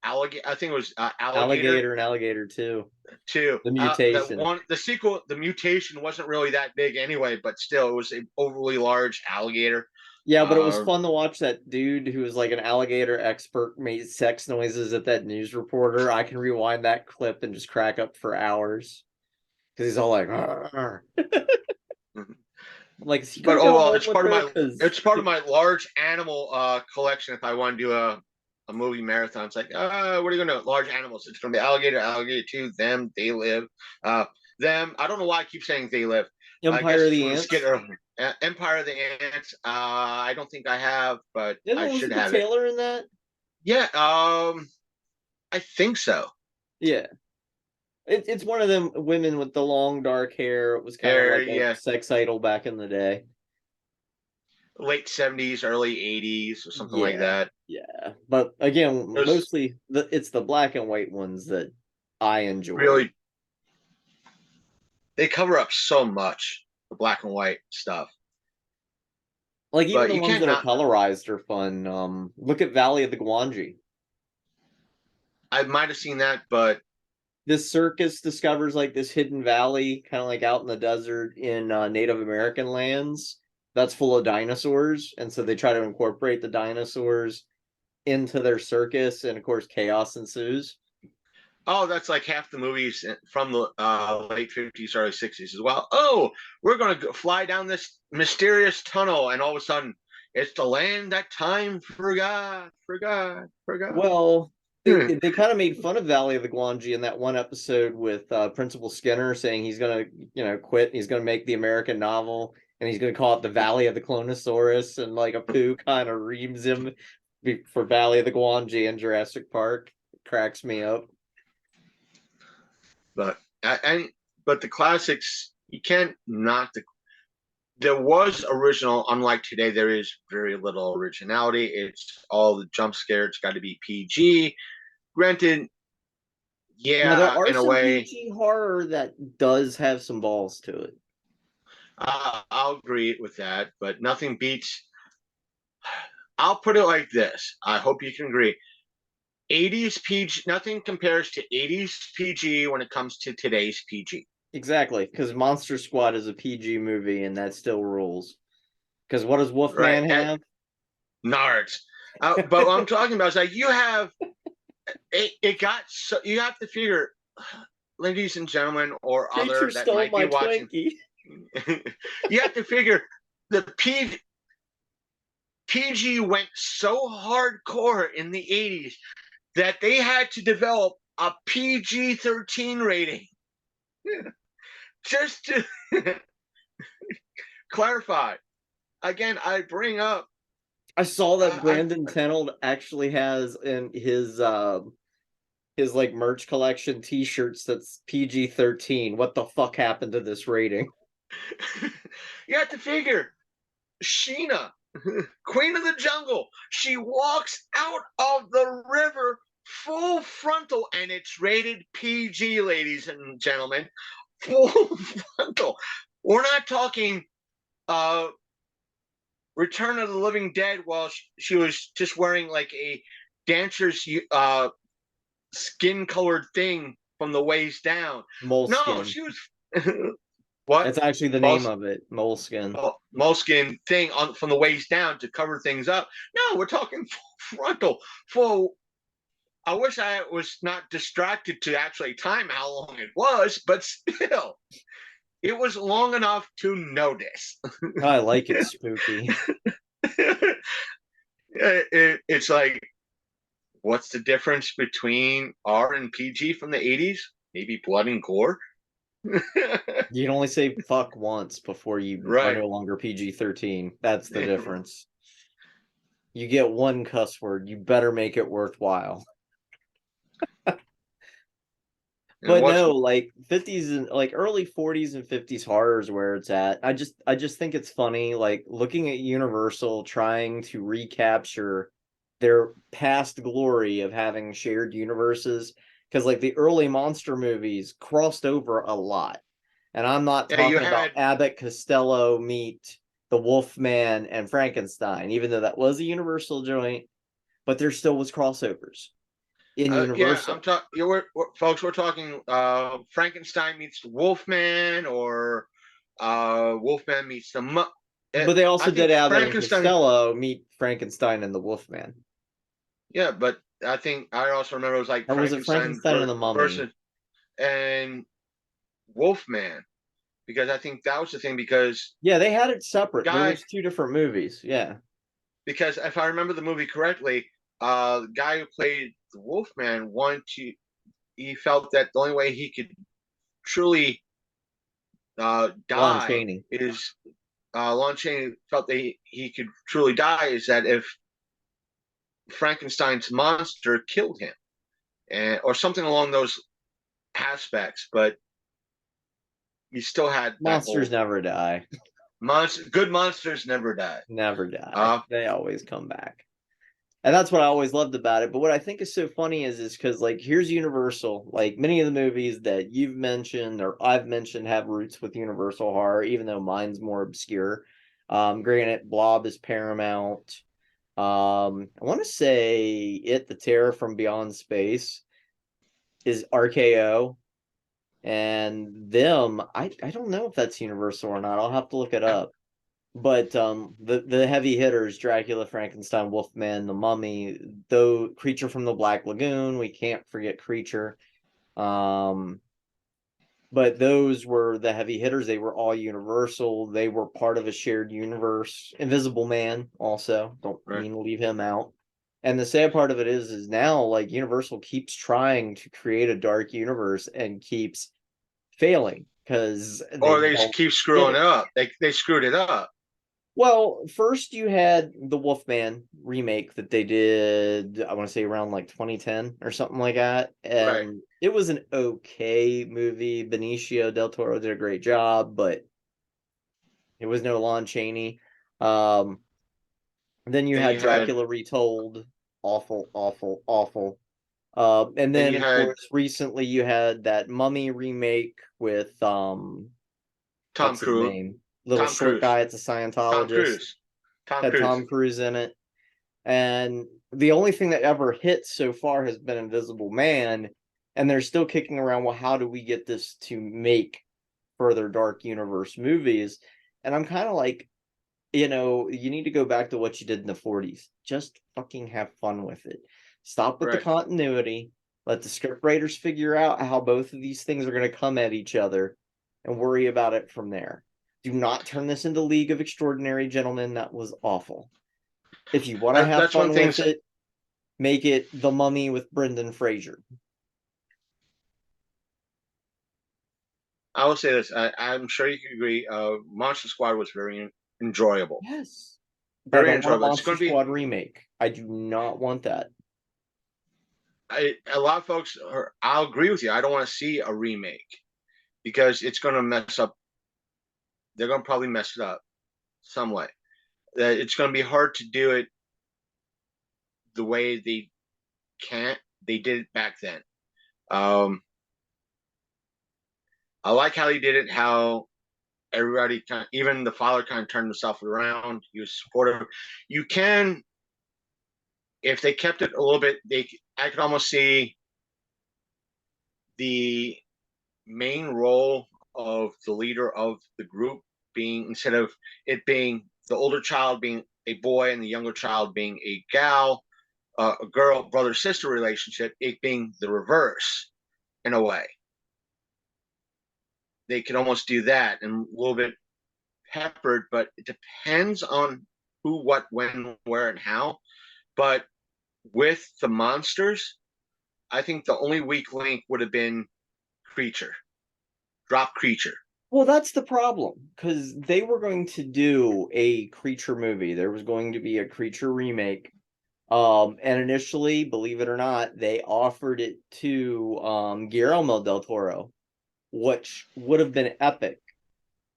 Speaker 1: alligator. I think it was
Speaker 2: Alligator and Alligator 2.
Speaker 1: too.
Speaker 2: The
Speaker 1: The
Speaker 2: mutation.
Speaker 1: one, the sequel, the mutation wasn't really that big anyway, but still, it was an overly large alligator.
Speaker 2: Yeah, but it was fun to watch that dude who was like an alligator expert made sex noises at that news reporter. I can rewind that clip and just crack up for hours because he's all like, like, is he
Speaker 1: but
Speaker 2: gonna go
Speaker 1: overall,
Speaker 2: home with her?
Speaker 1: it's part of my large animal collection. If I want to do a movie marathon, it's like, what are you gonna do? Large animals. It's gonna be alligator, alligator two, them, they live, them. I don't know why I keep saying they live. I guess
Speaker 2: Empire of
Speaker 1: it's
Speaker 2: the
Speaker 1: from the
Speaker 2: Ants.
Speaker 1: skit. Empire of the Ants. I don't think I have, but
Speaker 2: Isn't
Speaker 1: I should
Speaker 2: Elizabeth
Speaker 1: have it.
Speaker 2: Taylor in that?
Speaker 1: Yeah. I think so.
Speaker 2: Yeah. It's one of them women with the long dark hair. It was kind of like a sex idol back in the day.
Speaker 1: Late 70s, early 80s, or something like that.
Speaker 2: Yeah. But again, mostly it's the black and white ones that I enjoy.
Speaker 1: Really, they cover up so much, the black and white stuff.
Speaker 2: Like even the ones that are colorized are fun. Look at Valley of the Gwangi.
Speaker 1: I might have seen that, but
Speaker 2: this circus discovers like this hidden valley, kind of like out in the desert in Native American lands, that's full of dinosaurs, and so they try to incorporate the dinosaurs into their circus, and of course chaos ensues.
Speaker 1: Oh, that's like half the movies from the late 50s, early 60s as well. Oh, we're going to fly down this mysterious tunnel, and all of a sudden, it's the land that time forgot.
Speaker 2: Well, they kind of made fun of Valley of the Gwangi in that one episode with Principal Skinner saying he's going to, quit. And he's going to make the American novel. and he's gonna call it the Valley of the Clonosaurus, and like a poo kind of reams him for Valley of the Guanji in Jurassic Park. It cracks me up.
Speaker 1: But but the classics, you can't knock the. There was original, unlike today. There is very little originality. It's all the jump scare. It's got to be PG. Granted,
Speaker 2: Now there
Speaker 1: yeah,
Speaker 2: are
Speaker 1: in a
Speaker 2: some
Speaker 1: way,
Speaker 2: PG horror that does have some balls to it.
Speaker 1: I'll agree with that. But nothing beats. I'll put it like this. I hope you can agree. 80s PG, nothing compares to 80s PG when it comes to today's PG.
Speaker 2: Exactly, because Monster Squad is a PG movie, and that still rules. Because what does
Speaker 1: Right?
Speaker 2: Wolfman have?
Speaker 1: Nards. But what I'm talking about is like you have it got so you have to figure, ladies and gentlemen, or
Speaker 2: Creature
Speaker 1: other that
Speaker 2: stole
Speaker 1: might
Speaker 2: my
Speaker 1: be watching.
Speaker 2: Twinkie.
Speaker 1: You have to figure the PG went so hardcore in the 80s that they had to develop a PG-13 rating just to clarify. Again, I bring up.
Speaker 2: I saw that Brandon Tenold actually has in his like merch collection T-shirts that's PG-13. What the fuck happened to this rating?
Speaker 1: You have to figure Sheena, Queen of the Jungle, she walks out of the river full frontal, and it's rated PG, ladies and gentlemen. Full frontal. We're not talking Return of the Living Dead while she was just wearing like a dancer's skin colored thing from the waist down.
Speaker 2: Moleskin.
Speaker 1: No, she was. What?
Speaker 2: That's actually the name of it, Moleskin.
Speaker 1: Moleskin thing from the waist down to cover things up. No, we're talking full frontal. Full. I wish I was not distracted to actually time how long it was, but still, it was long enough to notice.
Speaker 2: I like it spooky.
Speaker 1: It's like, what's the difference between R and PG from the 80s? Maybe blood and gore.
Speaker 2: You can only say fuck once before you are no longer PG-13. That's the difference. You get one cuss word, you better make it worthwhile. But no, like 50s and like early 40s and 50s horror is where it's at. I just think it's funny, like looking at Universal trying to recapture their past glory of having shared universes, because like the early monster movies crossed over a lot. And I'm not talking about Abbott Costello meet the Wolfman and Frankenstein, even though that was a Universal joint, but there still was crossovers in Universal.
Speaker 1: Yeah, folks, we're talking Frankenstein meets the Wolfman, or Wolfman meets the.
Speaker 2: But they also did Abbott and Costello meet Frankenstein and the Wolfman.
Speaker 1: Yeah, but I think I also remember it was like
Speaker 2: Frankenstein and the Mummy
Speaker 1: versus and Wolfman, because I think that was the thing, because
Speaker 2: yeah, they had it separate. There was two different movies. Yeah,
Speaker 1: because if I remember the movie correctly, the guy who played the Wolfman he felt that the only way he could truly die is Lon Chaney felt that he could truly die is that if Frankenstein's monster killed him, or something along those aspects. But you still had
Speaker 2: monsters never die.
Speaker 1: Good monsters never die.
Speaker 2: Never die. They always come back. And that's what I always loved about it. But what I think is so funny is because, like, here's Universal. Like, many of the movies that you've mentioned or I've mentioned have roots with Universal horror, even though mine's more obscure. Granted, Blob is Paramount. I want to say The Terror from Beyond Space is RKO. And them, I don't know if that's Universal or not. I'll have to look it up. But the heavy hitters, Dracula, Frankenstein, Wolfman, the Mummy, though Creature from the Black Lagoon, we can't forget Creature. But those were the heavy hitters. They were all Universal. They were part of a shared universe. Invisible Man also. Don't mean to leave him out. And the sad part of it is now, like, Universal keeps trying to create a dark universe and keeps failing. because
Speaker 1: Or
Speaker 2: they
Speaker 1: they just
Speaker 2: don't
Speaker 1: keep
Speaker 2: get
Speaker 1: screwing
Speaker 2: it.
Speaker 1: it up. They screwed it up.
Speaker 2: Well, first you had the Wolfman remake that they did, I want to say around like 2010 or something like that.
Speaker 1: Right.
Speaker 2: And it was an okay movie. Benicio del Toro did a great job, but it was no Lon Chaney. Um, then you
Speaker 1: Then
Speaker 2: had
Speaker 1: you had
Speaker 2: Dracula Retold. Awful, awful, awful. And
Speaker 1: then
Speaker 2: then
Speaker 1: you
Speaker 2: of
Speaker 1: had
Speaker 2: course recently you had that Mummy remake with
Speaker 1: Tom
Speaker 2: what's his
Speaker 1: Cruise.
Speaker 2: name? Little
Speaker 1: Tom
Speaker 2: short
Speaker 1: Cruise.
Speaker 2: guy, it's a
Speaker 1: Tom
Speaker 2: Scientologist.
Speaker 1: Cruise. Tom
Speaker 2: Had
Speaker 1: Cruise.
Speaker 2: Tom Cruise in it. And the only thing that ever hit so far has been Invisible Man, and they're still kicking around, well, how do we get this to make further Dark Universe movies? And I'm kind of like, you need to go back to what you did in the 40s. Just fucking have fun with it. Stop with the
Speaker 1: Right.
Speaker 2: continuity. Let the script writers figure out how both of these things are going to come at each other and worry about it from there. Do not turn this into League of Extraordinary Gentlemen. That was awful. If you want to have
Speaker 1: That's one
Speaker 2: fun
Speaker 1: thing.
Speaker 2: with it, make it The Mummy with Brendan Fraser.
Speaker 1: I will say this. I'm sure you can agree. Monster Squad was very enjoyable.
Speaker 2: Yes. But I
Speaker 1: Very
Speaker 2: don't want a
Speaker 1: enjoyable. It's
Speaker 2: Monster
Speaker 1: going to be.
Speaker 2: Squad remake. I do not want that.
Speaker 1: A lot of folks are. I'll agree with you. I don't want to see a remake because it's going to mess up. They're going to probably mess it up some way. That it's going to be hard to do it the way they did it back then. Um, I like how he did it. How everybody, even the father, kind of turned himself around. He was supportive. You can, if they kept it a little bit, I could almost see the main role of the leader of the group being, instead of it being the older child being a boy and the younger child being a gal, a girl brother sister relationship, it being the reverse in a way. They could almost do that and a little bit peppered, but it depends on who, what, when, where, and how. But with the monsters, I think the only weak link would have been Creature. Drop Creature.
Speaker 2: Well, that's the problem because they were going to do a Creature movie. There was going to be a Creature remake. And initially, believe it or not, they offered it to Guillermo del Toro, which would have been epic.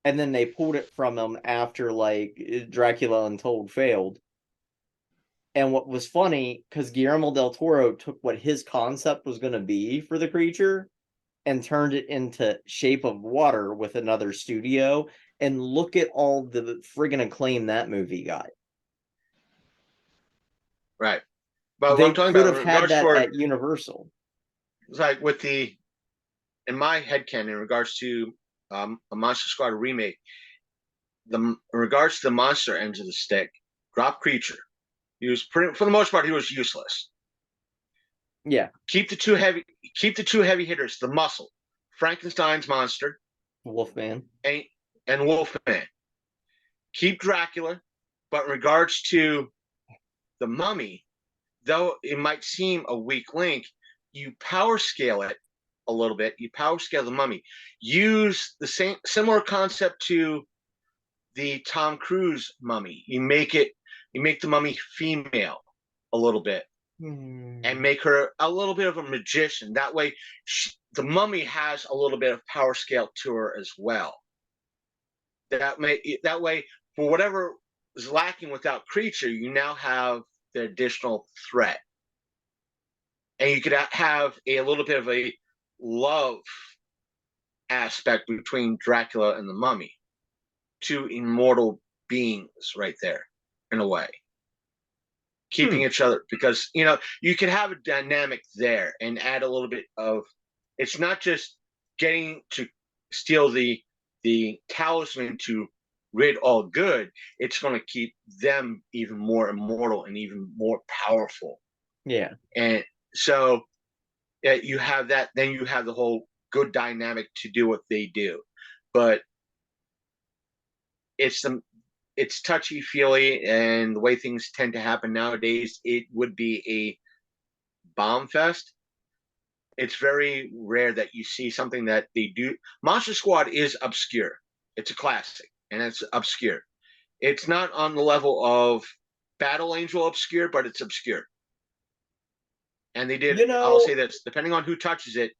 Speaker 2: And then they pulled it from him after like Dracula Untold failed. And what was funny, because Guillermo del Toro took what his concept was going to be for the creature and turned it into Shape of Water with another studio. And look at all the friggin' acclaim that movie got.
Speaker 1: Right. But what
Speaker 2: They
Speaker 1: I'm talking
Speaker 2: could
Speaker 1: about
Speaker 2: have
Speaker 1: in
Speaker 2: had
Speaker 1: regards
Speaker 2: that
Speaker 1: for,
Speaker 2: at Universal.
Speaker 1: it's like with in my headcanon, in regards to a Monster Squad remake, in regards to the monster ends of the stick, Drop Creature. He was pretty, for the most part, he was useless.
Speaker 2: Yeah.
Speaker 1: Keep the two heavy hitters, the muscle, Frankenstein's monster,
Speaker 2: Wolfman.
Speaker 1: and Wolfman. Keep Dracula, but in regards to the Mummy, though it might seem a weak link, you power scale it a little bit. You power scale the Mummy. Use the same similar concept to the Tom Cruise Mummy. You make the Mummy female a little bit and make her a little bit of a magician. That way, the Mummy has a little bit of power scale to her as well. That way, for whatever is lacking without Creature, you now have the additional threat, and you could have a little bit of a love aspect between Dracula and the Mummy, two immortal beings right there, in a way, keeping each other, because you can have a dynamic there and add a little bit of, it's not just getting to steal the talisman to rid all good, it's going to keep them even more immortal and even more powerful.
Speaker 2: Yeah.
Speaker 1: And so you have that, then you have the whole good dynamic to do what they do. But it's touchy feely, and the way things tend to happen nowadays, it would be a bomb fest. it's very rare that you see something that they do. Monster Squad is obscure. It's a classic, and it's obscure. It's not on the level of Battle Angel obscure, but it's obscure. And they did.
Speaker 2: You
Speaker 1: I'll say
Speaker 2: know,
Speaker 1: this: depending on who touches it,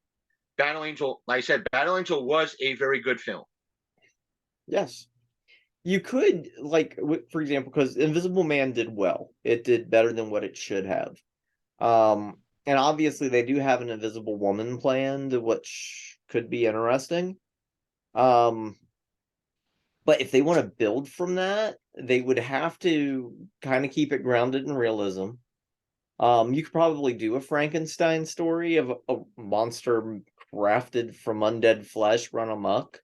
Speaker 1: Battle Angel, like I said, Battle Angel was a very good film.
Speaker 2: yes. You could, like, for example, because Invisible Man did well. It did better than what it should have. And obviously they do have an Invisible Woman planned, which could be interesting. Um, but if they want to build from that, they would have to kind of keep it grounded in realism. You could probably do a Frankenstein story of a monster crafted from undead flesh run amok.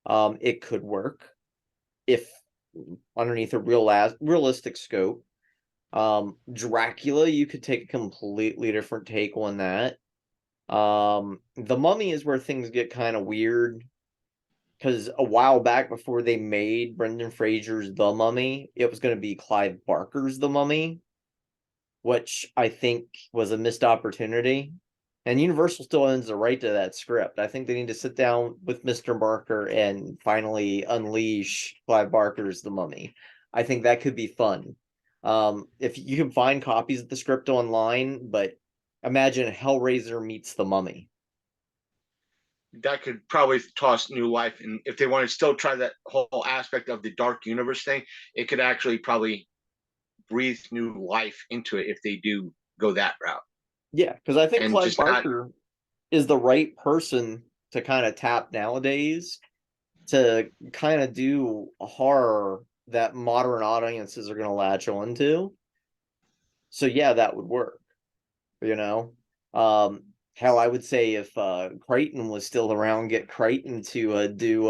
Speaker 2: It could work if underneath a realistic scope. Dracula, you could take a completely different take on that. The Mummy is where things get kind of weird because a while back, before they made Brendan Fraser's The Mummy, it was going to be Clive Barker's The Mummy, which I think was a missed opportunity. And Universal still owns the right to that script. I think they need to sit down with Mr. Barker and finally unleash Clive Barker's The Mummy. I think that could be fun. If you can find copies of the script online, but imagine Hellraiser meets The Mummy.
Speaker 1: That could probably toss new life, and if they want to still try that whole aspect of the dark universe thing, it could actually probably breathe new life into it if they do go that route.
Speaker 2: Yeah, because I think
Speaker 1: And
Speaker 2: Clive
Speaker 1: just not
Speaker 2: Barker is the right person to kind of tap nowadays to kind of do a horror that modern audiences are going to latch onto. So yeah, that would work, you know. Hell, I would say if Crichton was still around, get Crichton to do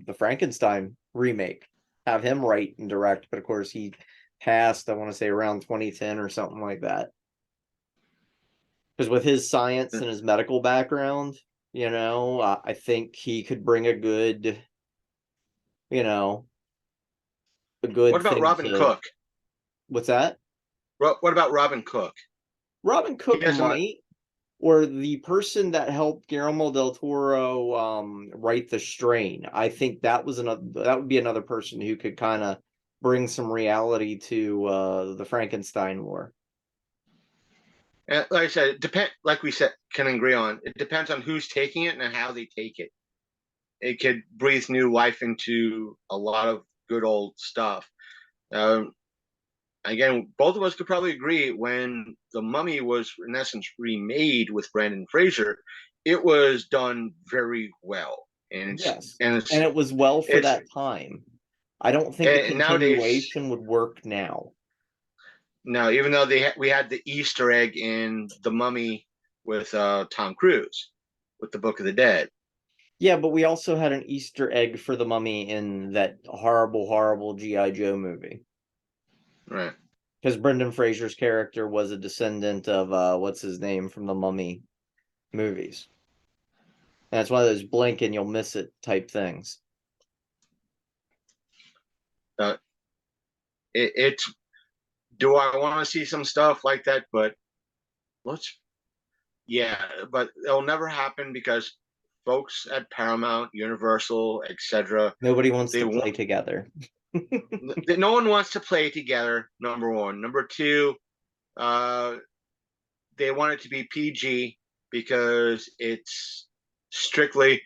Speaker 2: the Frankenstein remake, have him write and direct. But of course, he passed. I want to say around 2010 or something like that. Because with his science and his medical background, I think he could bring a good, you know, a
Speaker 1: what
Speaker 2: good
Speaker 1: about
Speaker 2: thing
Speaker 1: Robin
Speaker 2: to.
Speaker 1: Cook?
Speaker 2: What's that?
Speaker 1: What about Robin Cook?
Speaker 2: Robin
Speaker 1: He
Speaker 2: Cook
Speaker 1: hasn't.
Speaker 2: might, or the person that helped Guillermo del Toro write The Strain. I think that would be another person who could kind of bring some reality to the Frankenstein lore.
Speaker 1: Like I said, it depend. Like we said, can agree on. It depends on who's taking it and how they take it. It could breathe new life into a lot of good old stuff. Um, Again, both of us could probably agree when The Mummy was in essence remade with Brandon Fraser, it was done very well,
Speaker 2: Yes,
Speaker 1: and
Speaker 2: and it was well for
Speaker 1: it's
Speaker 2: that time. I don't think a
Speaker 1: and nowadays
Speaker 2: continuation would work now.
Speaker 1: now even though we had the Easter egg in The Mummy with Tom Cruise with the Book of the Dead.
Speaker 2: Yeah, but we also had an Easter egg for the Mummy in that horrible, horrible G.I. Joe movie.
Speaker 1: Right.
Speaker 2: Because Brendan Fraser's character was a descendant of what's his name from the Mummy movies. And it's one of those blink and you'll miss it type things.
Speaker 1: Uh, it's do I want to see some stuff like that? But let's yeah, but it'll never happen because folks at Paramount, Universal, etc.
Speaker 2: Nobody wants
Speaker 1: They
Speaker 2: to play
Speaker 1: want
Speaker 2: together.
Speaker 1: no one wants to play together. Number one. Number two, uh, they want it to be PG because it's strictly.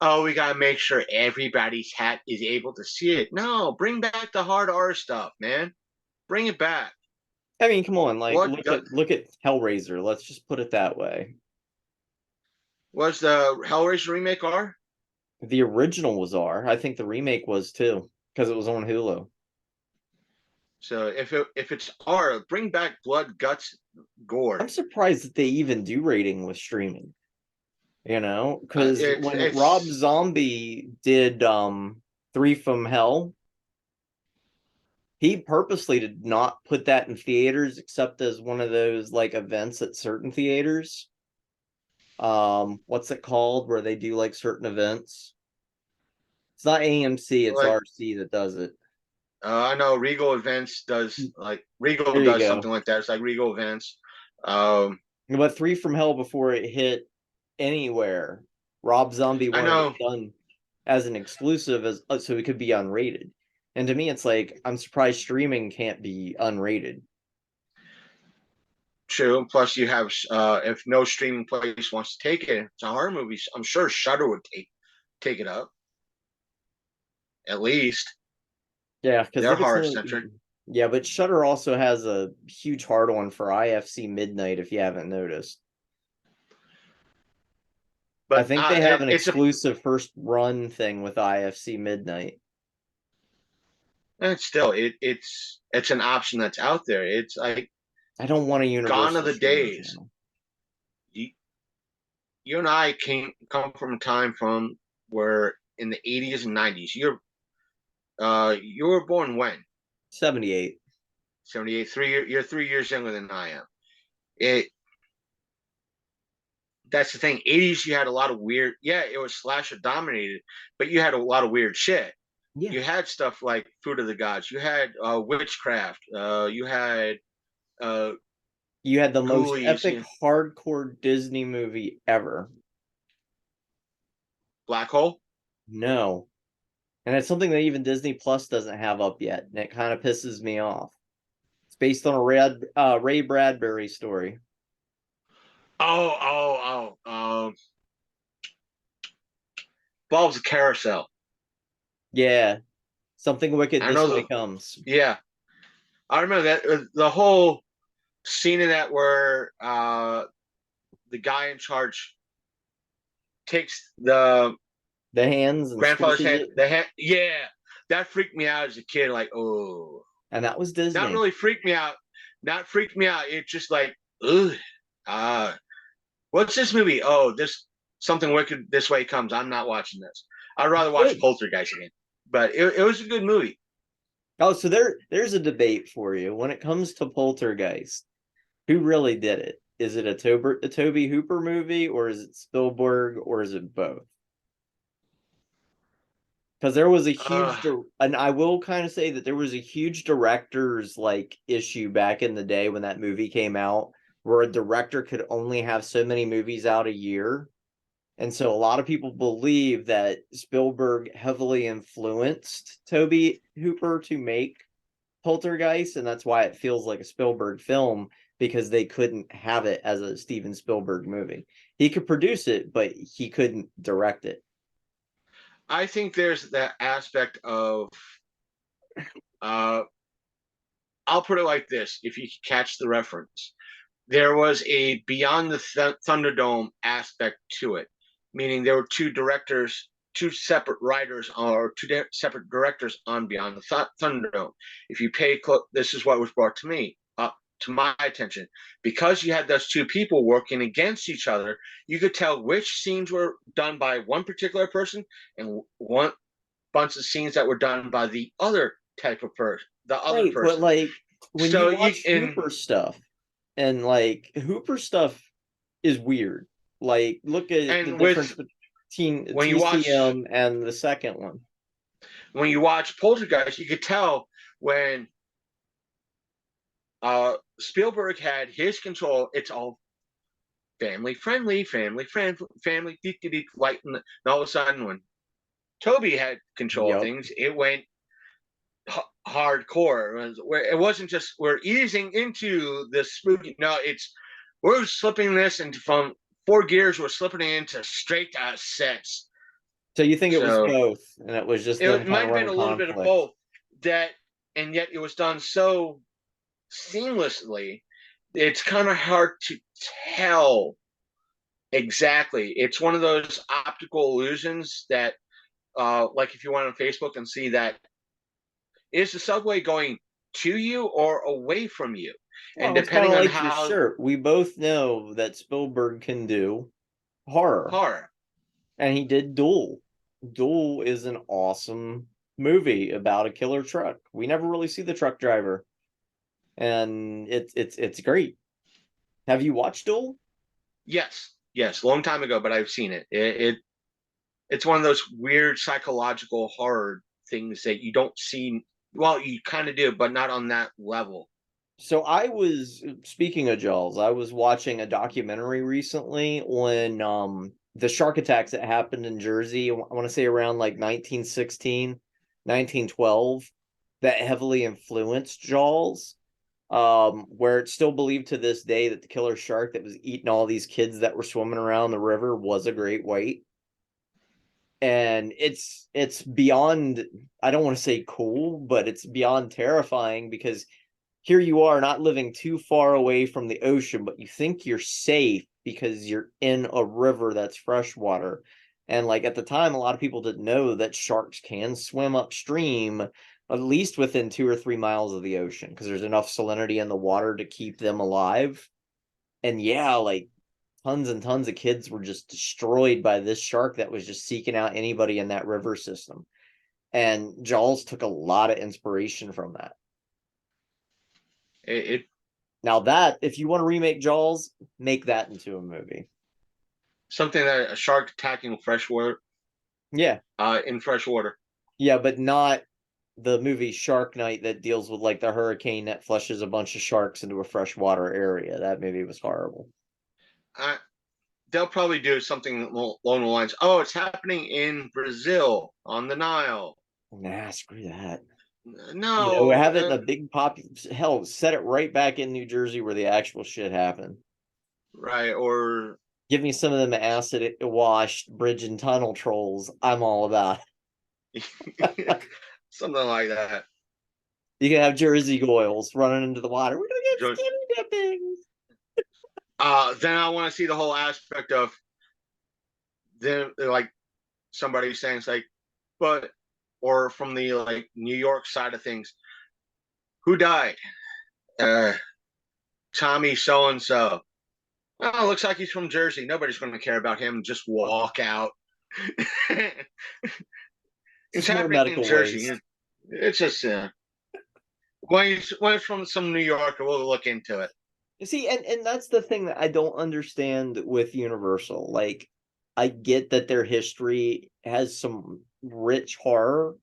Speaker 1: Oh, we gotta make sure everybody's hat is able to see it. No, bring back the hard R stuff, man. Bring it back.
Speaker 2: I mean, come on, like
Speaker 1: Blood
Speaker 2: look at Hellraiser. Let's just put it that way.
Speaker 1: was the Hellraiser remake R?
Speaker 2: The original was R. I think the remake was too, because it was on Hulu.
Speaker 1: So if it's R, bring back blood, guts, gore.
Speaker 2: I'm surprised that they even do rating with streaming. Because when Rob
Speaker 1: It's
Speaker 2: Zombie did Three from Hell, he purposely did not put that in theaters except as one of those like events at certain theaters. What's it called where they do like certain events? It's not AMC, it's
Speaker 1: like
Speaker 2: RC that does it.
Speaker 1: I know Regal Events does like Regal
Speaker 2: There you
Speaker 1: does
Speaker 2: go.
Speaker 1: something like that. It's like Regal Events. Um,
Speaker 2: But Three from Hell before it hit anywhere. Rob Zombie
Speaker 1: I
Speaker 2: wanted
Speaker 1: know.
Speaker 2: it done as an exclusive, as so it could be unrated. And to me, it's like I'm surprised streaming can't be unrated.
Speaker 1: True. Plus, you have if no streaming place wants to take it, it's a horror movie. I'm sure Shudder would take it up. At least
Speaker 2: Yeah, because
Speaker 1: they're horror centric.
Speaker 2: Dickinson. Yeah, but Shudder also has a huge hard on for IFC Midnight. If you haven't noticed, I
Speaker 1: But
Speaker 2: think they have an
Speaker 1: it's a
Speaker 2: exclusive first run thing with IFC Midnight.
Speaker 1: it's still it's an option that's out there. It's like
Speaker 2: I don't want a
Speaker 1: gone are
Speaker 2: Universal
Speaker 1: the
Speaker 2: streaming
Speaker 1: days.
Speaker 2: channel.
Speaker 1: You and I come from a time from where in the 80s and 90s. You were born when?
Speaker 2: 78.
Speaker 1: 78. You're 3 years younger than I am. It That's the thing. 80s you had a lot of weird. Yeah, it was slasher dominated, but you had a lot of weird shit.
Speaker 2: Yeah.
Speaker 1: You had stuff like Food of the Gods. You had witchcraft. You had
Speaker 2: You had the most
Speaker 1: ghoulies.
Speaker 2: epic hardcore Disney movie ever.
Speaker 1: Black Hole.
Speaker 2: No. And it's something that even Disney Plus doesn't have up yet, and it kind of pisses me off. It's based on a Ray Bradbury story.
Speaker 1: Involves a carousel.
Speaker 2: Yeah. Something wicked
Speaker 1: I
Speaker 2: this
Speaker 1: know
Speaker 2: way comes.
Speaker 1: Yeah, I remember that the whole scene in that where the guy in charge takes the
Speaker 2: The hands and
Speaker 1: grandfather's
Speaker 2: squishes
Speaker 1: hand.
Speaker 2: it.
Speaker 1: The hand. Yeah, that freaked me out as a kid. Like, oh,
Speaker 2: And that was
Speaker 1: not
Speaker 2: Disney.
Speaker 1: really freaked me out. Not freaked me out. It's just like, ugh. Uh, what's this movie? Oh, this something wicked this way comes. I'm not watching this. I'd rather watch
Speaker 2: Good.
Speaker 1: Poltergeist again. But it was a good movie.
Speaker 2: Oh, so there's a debate for you. When it comes to Poltergeist, who really did it? Is it a Toby Hooper movie, or is it Spielberg, or is it both? Because there was a
Speaker 1: Uh,
Speaker 2: huge, and I will kind of say that there was a huge director's like issue back in the day when that movie came out, where a director could only have so many movies out a year. And so a lot of people believe that Spielberg heavily influenced Toby Hooper to make Poltergeist, and that's why it feels like a Spielberg film, because they couldn't have it as a Steven Spielberg movie. He could produce it, but he couldn't direct it.
Speaker 1: I think there's that aspect of uh, I'll put it like this: if you catch the reference, there was a Beyond the Thunderdome aspect to it, meaning there were two directors, two separate writers, or separate directors on Beyond the Thunderdome. If you pay this is what was brought to me, to my attention, because you had those two people working against each other. You could tell which scenes were done by one particular person and one bunch of scenes that were done by the other type of person, the other
Speaker 2: Right, but
Speaker 1: person.
Speaker 2: like when you
Speaker 1: So you
Speaker 2: watch Hooper stuff, and like Hooper stuff is weird. Like look at the
Speaker 1: and
Speaker 2: difference
Speaker 1: with
Speaker 2: between
Speaker 1: when you watch
Speaker 2: TCM and the second one.
Speaker 1: when you watch Poltergeist, you could tell when Spielberg had his control. It's all family friendly, family deep, deep, deep, light, and all of a sudden when Toby had control of
Speaker 2: Yep.
Speaker 1: things, it went hardcore. It wasn't just we're easing into the spooky. No, it's we're slipping this into from 4 gears. We're slipping it into straight sets.
Speaker 2: So you think it was
Speaker 1: So
Speaker 2: both, and it was just them
Speaker 1: it
Speaker 2: kind
Speaker 1: might
Speaker 2: of
Speaker 1: have been
Speaker 2: running
Speaker 1: a little bit of
Speaker 2: conflict.
Speaker 1: both. That and yet it was done so seamlessly. It's kind of hard to tell exactly. It's one of those optical illusions that, like if you went on Facebook and see that, is the subway going to you or away from you? And
Speaker 2: Well, it's kind of
Speaker 1: depending on
Speaker 2: like your
Speaker 1: how
Speaker 2: shirt. We both know that Spielberg can do horror,
Speaker 1: horror.
Speaker 2: and he did Duel. Duel is an awesome movie about a killer truck. We never really see the truck driver, and it's great. Have you watched Duel?
Speaker 1: Yes, long time ago, but I've seen it. It's one of those weird psychological horror things that you don't see. Well, you kind of do, but not on that level.
Speaker 2: So I was speaking of Jaws, I was watching a documentary recently on the shark attacks that happened in Jersey. I want to say around like 1916, 1912, that heavily influenced Jaws. Where it's still believed to this day that the killer shark that was eating all these kids that were swimming around the river was a great white. And it's beyond, I don't want to say cool, but it's beyond terrifying because here you are not living too far away from the ocean, but you think you're safe because you're in a river that's freshwater. And like at the time, a lot of people didn't know that sharks can swim upstream at least within 2 or 3 miles of the ocean because there's enough salinity in the water to keep them alive. And yeah, like tons and tons of kids were just destroyed by this shark that was just seeking out anybody in that river system. And Jaws took a lot of inspiration from that.
Speaker 1: It
Speaker 2: Now that if you want to remake Jaws, make that into a movie.
Speaker 1: something that a shark attacking freshwater,
Speaker 2: Yeah.
Speaker 1: in freshwater.
Speaker 2: Yeah, but not the movie Shark Night that deals with like the hurricane that flushes a bunch of sharks into a freshwater area. That movie was horrible.
Speaker 1: Uh, they'll probably do something along the lines. Oh, it's happening in Brazil on the Nile.
Speaker 2: Nah, screw that. You know,
Speaker 1: No,
Speaker 2: have it in a big pop. Hell, set it right back in New Jersey where the actual shit happened.
Speaker 1: right, or
Speaker 2: Give me some of them acid washed bridge and tunnel trolls. I'm all about it.
Speaker 1: something like that.
Speaker 2: You can have Jersey goyles running into the water. We're gonna get
Speaker 1: Just,
Speaker 2: skinny dipping.
Speaker 1: then I want to see the whole aspect of them, like somebody saying it's like, but or from the like New York side of things, who died? Uh, Tommy so and so. Oh, looks like he's from Jersey. Nobody's going to care about him. Just walk out. It's
Speaker 2: Just more
Speaker 1: happening in
Speaker 2: medical
Speaker 1: Jersey.
Speaker 2: waste.
Speaker 1: It's just when it's from some New Yorker, we'll look into it.
Speaker 2: You see, and that's the thing that I don't understand with Universal. Like, I get that their history has some rich horror,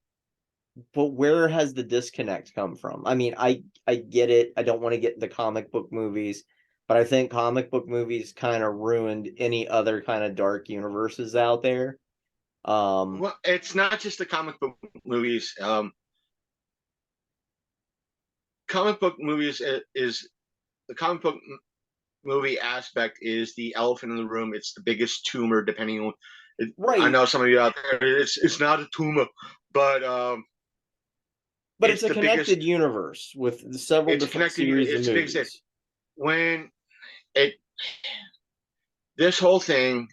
Speaker 2: but where has the disconnect come from? I mean, I get it. I don't want to get into comic book movies, but I think comic book movies kind of ruined any other kind of dark universes out there.
Speaker 1: Well, it's not just the comic book movies. Comic book movies is the comic book movie aspect is the elephant in the room. It's the biggest tumor, depending on. I
Speaker 2: Right,
Speaker 1: know some of you out there. It's not a tumor, but
Speaker 2: but it's
Speaker 1: it's
Speaker 2: a
Speaker 1: the biggest.
Speaker 2: connected universe with several
Speaker 1: It's
Speaker 2: different
Speaker 1: connected.
Speaker 2: series of
Speaker 1: It's the biggest thing.
Speaker 2: movies.
Speaker 1: When it this whole thing,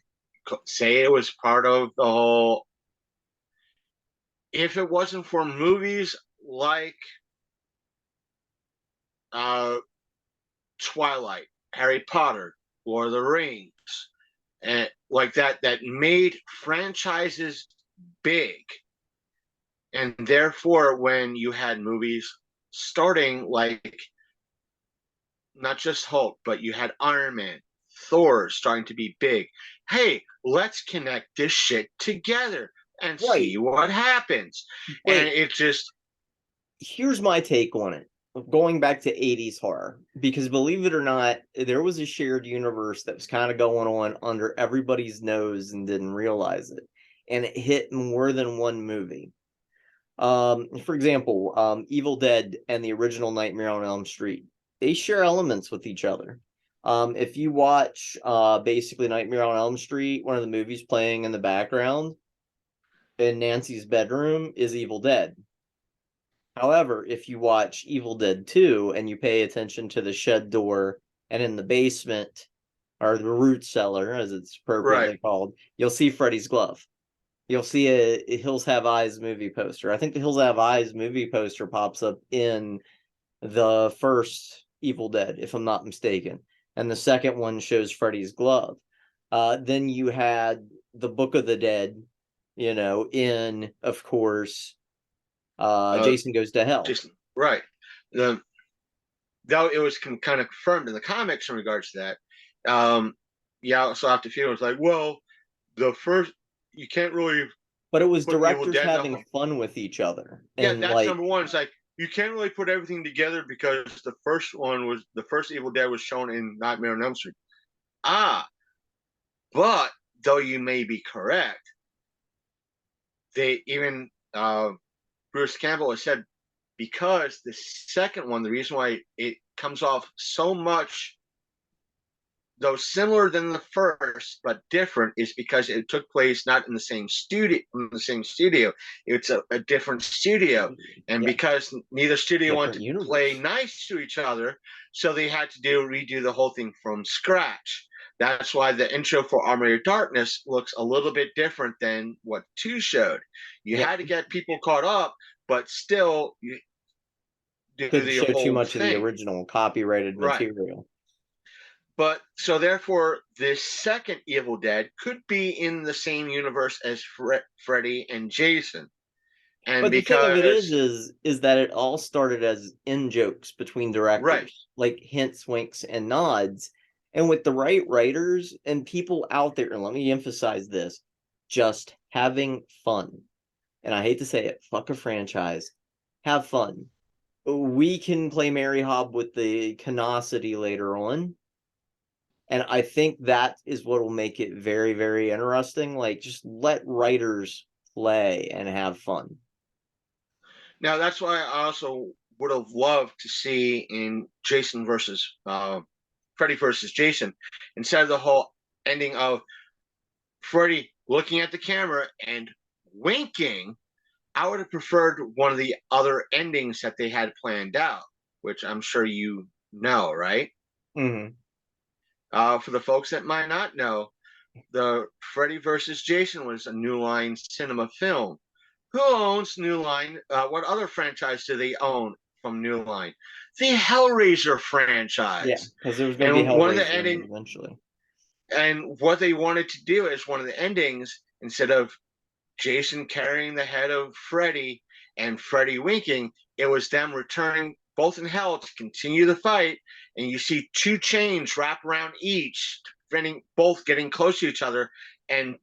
Speaker 1: say it was part of the whole. If it wasn't for movies like uh, Twilight, Harry Potter, Lord of the Rings, and like that made franchises big. And therefore, when you had movies starting like not just Hulk, but you had Iron Man, Thor starting to be big. Hey, let's connect this shit together and
Speaker 2: Right,
Speaker 1: see what happens. And
Speaker 2: but
Speaker 1: it just
Speaker 2: here's my take on it. Going back to 80s horror, because believe it or not, there was a shared universe that was kind of going on under everybody's nose and didn't realize it. And it hit more than one movie. For example, Evil Dead and the original Nightmare on Elm Street, they share elements with each other. If you watch basically Nightmare on Elm Street, one of the movies playing in the background in Nancy's bedroom is Evil Dead. However, if you watch Evil Dead 2 and you pay attention to the shed door and in the basement, or the root cellar, as it's
Speaker 1: right.
Speaker 2: appropriately called, you'll see Freddy's glove. You'll see a Hills Have Eyes movie poster. I think the Hills Have Eyes movie poster pops up in the first Evil Dead, if I'm not mistaken. And the second one shows Freddy's glove. Then you had the Book of the Dead, in, of course,
Speaker 1: Uh,
Speaker 2: Jason Goes to Hell.
Speaker 1: just right. The Though it was kind of confirmed in the comics in regards to that. You also have to feel it's like, well, the first you can't really
Speaker 2: But it was
Speaker 1: put Evil
Speaker 2: directors
Speaker 1: Dead in the
Speaker 2: having fun with each other.
Speaker 1: yeah,
Speaker 2: And
Speaker 1: that's
Speaker 2: like,
Speaker 1: number one. It's like you can't really put everything together because the first Evil Dead was shown in Nightmare on Elm Street. Ah, but though you may be correct, they even Bruce Campbell has said because the second one, the reason why it comes off so much though similar than the first but different is because it took place not in the same studio. It's a different studio, and
Speaker 2: Yeah,
Speaker 1: because neither studio wanted
Speaker 2: different
Speaker 1: to play
Speaker 2: universe.
Speaker 1: nice to each other, so they had to redo the whole thing from scratch. That's why the intro for Army of Darkness looks a little bit different than what 2 showed. You
Speaker 2: Yep.
Speaker 1: had to get people caught up, but still you do
Speaker 2: Couldn't
Speaker 1: the
Speaker 2: show too
Speaker 1: whole
Speaker 2: much of the
Speaker 1: thing.
Speaker 2: original copyrighted
Speaker 1: Right.
Speaker 2: material.
Speaker 1: But so therefore, this second Evil Dead could be in the same universe as Freddy and Jason, and
Speaker 2: But the thing of it
Speaker 1: because
Speaker 2: is that it all started as in jokes between
Speaker 1: right,
Speaker 2: directors, like hints, winks, and nods. And with the right writers and people out there, and let me emphasize this, just having fun. And I hate to say it, fuck a franchise. Have fun. We can play Mary Hob with the canosity later on. And I think that is what will make it very, very interesting. Like, just let writers play and have fun.
Speaker 1: now that's why I also would have loved to see in Jason versus Freddy versus Jason, instead of the whole ending of Freddy looking at the camera and winking. I would have preferred one of the other endings that they had planned out, which I'm sure you know, right?
Speaker 2: Mm-hmm.
Speaker 1: For the folks that might not know, the Freddy versus Jason was a New Line Cinema film. Who owns New Line? What other franchise do they own from New Line? The Hellraiser
Speaker 2: Yeah,
Speaker 1: franchise.
Speaker 2: because there was going to be
Speaker 1: And one of the
Speaker 2: Hellraiser in it
Speaker 1: ending,
Speaker 2: eventually.
Speaker 1: and what they wanted to do is one of the endings, instead of Jason carrying the head of Freddy and Freddy winking, it was them returning both in hell to continue the fight. And you see 2 chains wrap around each, preventing both getting close to each other. And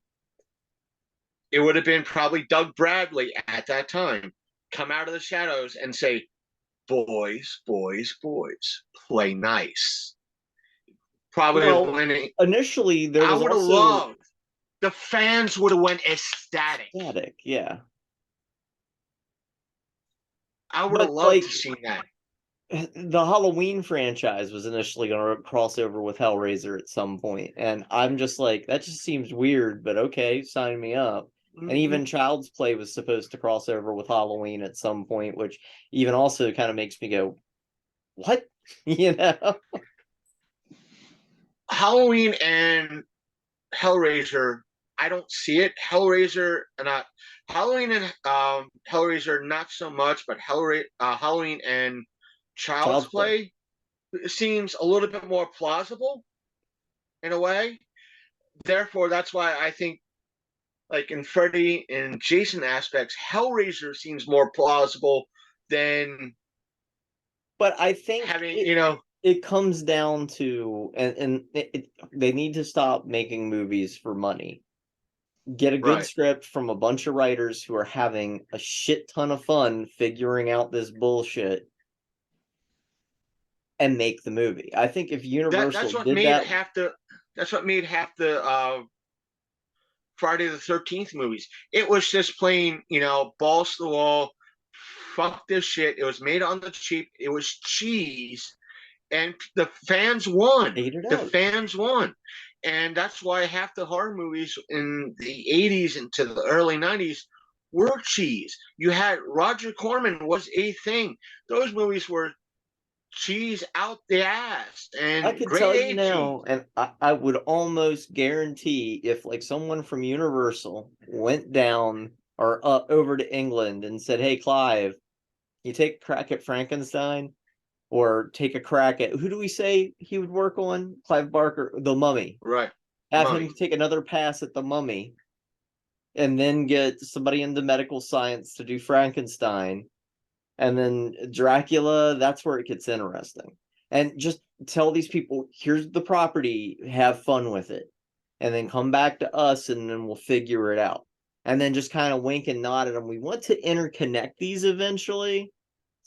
Speaker 1: it would have been probably Doug Bradley at that time come out of the shadows and say, "Boys, boys, boys, play nice." Probably
Speaker 2: Well,
Speaker 1: winning.
Speaker 2: initially there
Speaker 1: I
Speaker 2: was
Speaker 1: would have
Speaker 2: also
Speaker 1: loved. The fans would have went ecstatic.
Speaker 2: static, yeah.
Speaker 1: I would have
Speaker 2: But
Speaker 1: loved to
Speaker 2: like
Speaker 1: see that.
Speaker 2: the Halloween franchise was initially going to cross over with Hellraiser at some point, and I'm just like, that just seems weird, but okay, sign me up. And
Speaker 1: Mm-hmm.
Speaker 2: even Child's Play was supposed to cross over with Halloween at some point, which even also kind of makes me go, what? You know?
Speaker 1: Halloween and Hellraiser, I don't see it. Hellraiser, not Halloween and Hellraiser, not so much, but Halloween and Child's
Speaker 2: Child's Play.
Speaker 1: Play seems a little bit more plausible in a way. Therefore, that's why I think, like in Freddy and Jason aspects, Hellraiser seems more plausible than
Speaker 2: But I think
Speaker 1: having,
Speaker 2: it comes down to, they need to stop making movies for money. Get a good
Speaker 1: right.
Speaker 2: script from a bunch of writers who are having a shit ton of fun figuring out this bullshit and make the movie. I think if
Speaker 1: That's
Speaker 2: Universal
Speaker 1: what
Speaker 2: did
Speaker 1: made
Speaker 2: that,
Speaker 1: half the. That's what made half the Friday the 13th movies. It was just plain, balls to the wall. Fuck this shit. It was made on the cheap. It was cheese. And the fans won.
Speaker 2: ate it
Speaker 1: The
Speaker 2: out.
Speaker 1: fans won. And that's why half the horror movies in the 80s into the early 90s were cheese. You had Roger Corman was a thing. Those movies were cheese out the ass
Speaker 2: I
Speaker 1: and
Speaker 2: could
Speaker 1: grade
Speaker 2: tell you
Speaker 1: A
Speaker 2: now,
Speaker 1: cheese.
Speaker 2: and I would almost guarantee if like someone from Universal went down or over to England and said, "Hey, Clive, you take a crack at Frankenstein, or take a crack at who do we say he would work on? Clive Barker, The Mummy.
Speaker 1: Right.
Speaker 2: Have him
Speaker 1: Mummy.
Speaker 2: take another pass at The Mummy, and then get somebody into medical science to do Frankenstein, and then Dracula. That's where it gets interesting. And just tell these people, here's the property, have fun with it, and then come back to us, and then we'll figure it out. And then just kind of wink and nod at them. We want to interconnect these eventually,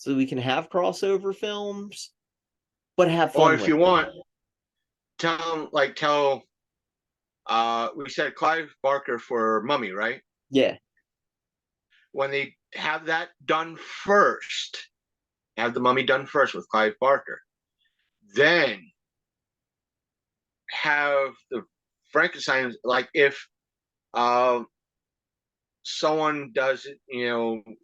Speaker 2: so we can have crossover films, but have
Speaker 1: Or
Speaker 2: fun
Speaker 1: if
Speaker 2: with
Speaker 1: you
Speaker 2: it.
Speaker 1: want, tell we said Clive Barker for Mummy, right?
Speaker 2: Yeah.
Speaker 1: When they have that done first, have the Mummy done first with Clive Barker, then have the Frankenstein, like if um someone does it,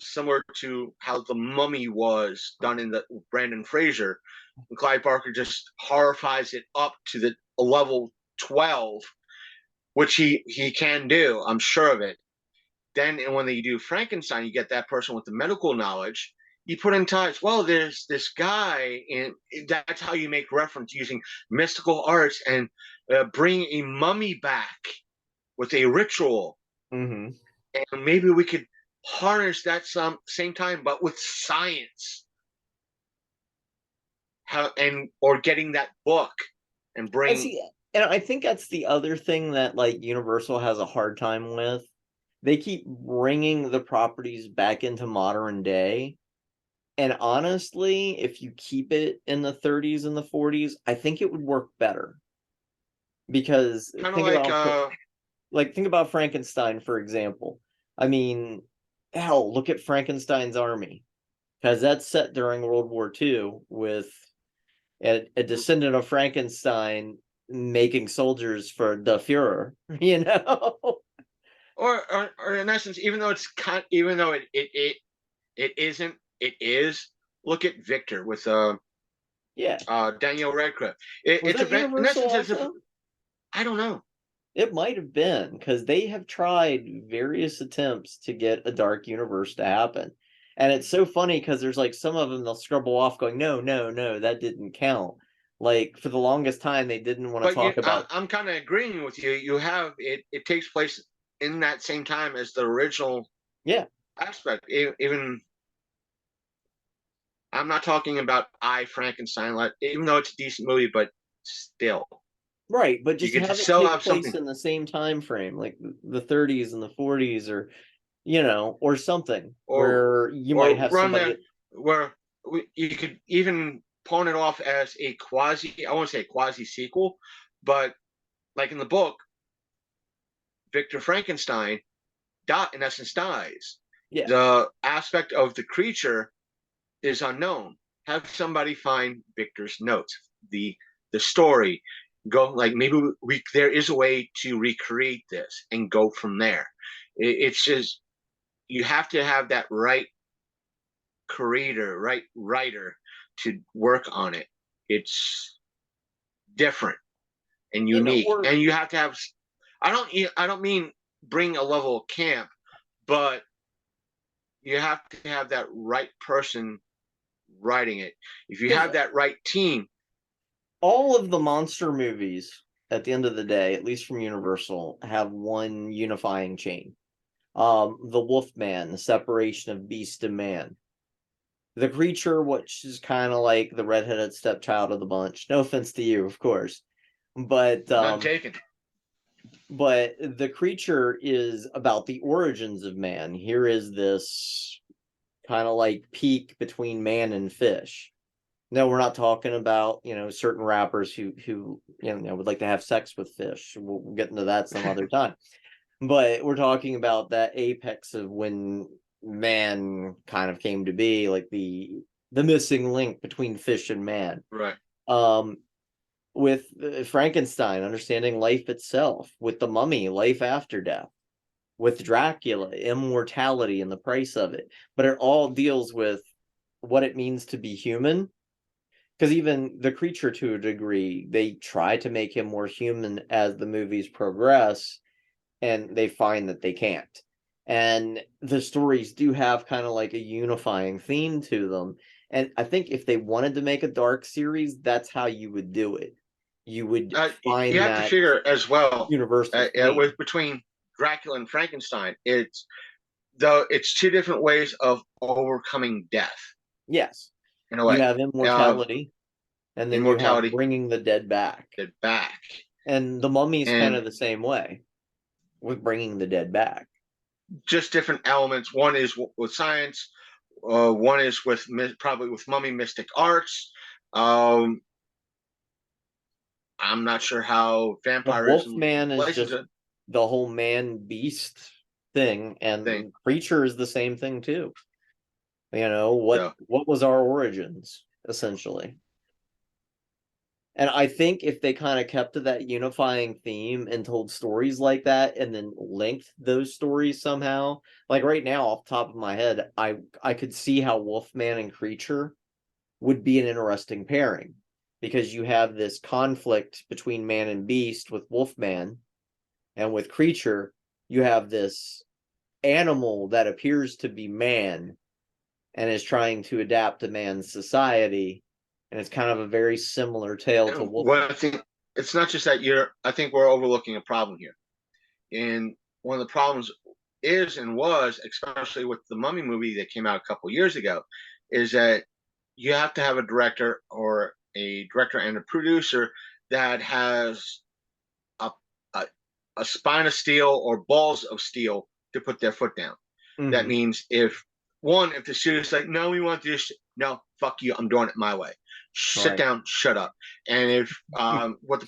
Speaker 1: similar to how the Mummy was done in the Brandon Fraser, and Clive Barker just horrifies it up to the level 12, which he can do, I'm sure of it. Then, and when they do Frankenstein, you get that person with the medical knowledge. You put in touch. Well, there's this guy, and that's how you make reference using mystical arts and bring a mummy back with a ritual,
Speaker 2: Mm-hmm.
Speaker 1: and maybe we could harness that some same time, but with science. How and or getting that book and
Speaker 2: And
Speaker 1: bring.
Speaker 2: see, and I think that's the other thing that like Universal has a hard time with. They keep bringing the properties back into modern day. And honestly, if you keep it in the 30s and the 40s, I think it would work better. Because
Speaker 1: Kind of like
Speaker 2: think about Frankenstein, for example. I mean, hell, look at Frankenstein's army. Because that's set during World War II with a descendant of Frankenstein making soldiers for the Fuhrer, you know?
Speaker 1: or in essence, even though it isn't, it is. Look at Victor with
Speaker 2: Yeah.
Speaker 1: Daniel Radcliffe. It,
Speaker 2: Was
Speaker 1: it's
Speaker 2: that
Speaker 1: a in
Speaker 2: Universal
Speaker 1: essence, it's a
Speaker 2: also?
Speaker 1: I don't know,
Speaker 2: It might have been, because they have tried various attempts to get a dark universe to happen. And it's so funny because there's like some of them they'll scribble off going, no, no, no, that didn't count. Like for the longest time, they didn't want to
Speaker 1: but
Speaker 2: talk about.
Speaker 1: I'm kind of agreeing with you. You have it. It takes place in that same time as the original
Speaker 2: Yeah,
Speaker 1: aspect. Even I'm not talking about I Frankenstein, like, even though it's a decent movie, but still,
Speaker 2: right. But
Speaker 1: you
Speaker 2: just
Speaker 1: could
Speaker 2: have it
Speaker 1: still
Speaker 2: take
Speaker 1: have
Speaker 2: place
Speaker 1: something.
Speaker 2: in the same time frame, like the 30s and the 40s, or or something
Speaker 1: or
Speaker 2: where you might
Speaker 1: or
Speaker 2: have
Speaker 1: run
Speaker 2: somebody
Speaker 1: there
Speaker 2: get.
Speaker 1: where you could even pawn it off as a quasi, I won't say quasi sequel, but like in the book, Victor Frankenstein in essence dies.
Speaker 2: Yeah,
Speaker 1: The aspect of the creature is unknown. Have somebody find Victor's notes, the story. Go, like, maybe there is a way to recreate this and go from there. It's just you have to have that right creator, right writer to work on it. It's different and unique,
Speaker 2: or
Speaker 1: and you have to have. I don't mean bring a level of camp, but you have to have that right person writing it. If you
Speaker 2: because
Speaker 1: have that right team,
Speaker 2: all of the monster movies, at the end of the day, at least from Universal, have one unifying chain. The Wolfman, the separation of beast and man. The creature, which is kind of like the redheaded stepchild of the bunch. No offense to you, of course, but
Speaker 1: none taken.
Speaker 2: the creature is about the origins of man. Here is this kind of like peak between man and fish. No, we're not talking about certain rappers who would like to have sex with fish. We'll get into that some other time. But we're talking about that apex of when man kind of came to be, like the missing link between fish and man.
Speaker 1: Right.
Speaker 2: Um, with Frankenstein, understanding life itself. With the Mummy, life after death. With Dracula, immortality and the price of it. But it all deals with what it means to be human, because even the creature, to a degree, they try to make him more human as the movies progress, and they find that they can't. And the stories do have kind of like a unifying theme to them. And I think if they wanted to make a dark series, that's how you would do it. You would
Speaker 1: You
Speaker 2: find
Speaker 1: have to
Speaker 2: that
Speaker 1: figure as well,
Speaker 2: universal theme.
Speaker 1: with between Dracula and Frankenstein. It's two different ways of overcoming death
Speaker 2: Yes,
Speaker 1: in a
Speaker 2: you
Speaker 1: way.
Speaker 2: have
Speaker 1: Uh,
Speaker 2: immortality, and then you have
Speaker 1: Immortality,
Speaker 2: bringing the dead back.
Speaker 1: dead back,
Speaker 2: And the mummy's kind
Speaker 1: and
Speaker 2: of the same way with bringing the dead back.
Speaker 1: just different elements. One is with science. One is with probably with Mummy Mystic Arts. Um, I'm not sure how
Speaker 2: The
Speaker 1: vampirism
Speaker 2: Wolfman is
Speaker 1: plays
Speaker 2: just
Speaker 1: into
Speaker 2: the whole man beast thing,
Speaker 1: thing.
Speaker 2: and Creature is the same thing too.
Speaker 1: So
Speaker 2: What was our origins, essentially? And I think if they kind of kept to that unifying theme and told stories like that and then linked those stories somehow, like right now off the top of my head, I could see how Wolfman and Creature would be an interesting pairing, because you have this conflict between man and beast with Wolfman, and with Creature you have this animal that appears to be man and is trying to adapt to man's society, and it's kind of a very similar tale to
Speaker 1: and what
Speaker 2: Wolfman.
Speaker 1: I think, it's not just that you're. I think we're overlooking a problem here. And one of the problems is and was, especially with the Mummy movie that came out a couple years ago, is that you have to have a director or a director and a producer that has a, a, a spine of steel or balls of steel to put their foot down. That
Speaker 2: Mm-hmm.
Speaker 1: means if the studio's like, no, we want this, no, fuck you, I'm doing it my way. Sit
Speaker 2: Right.
Speaker 1: down, shut up. And if one of the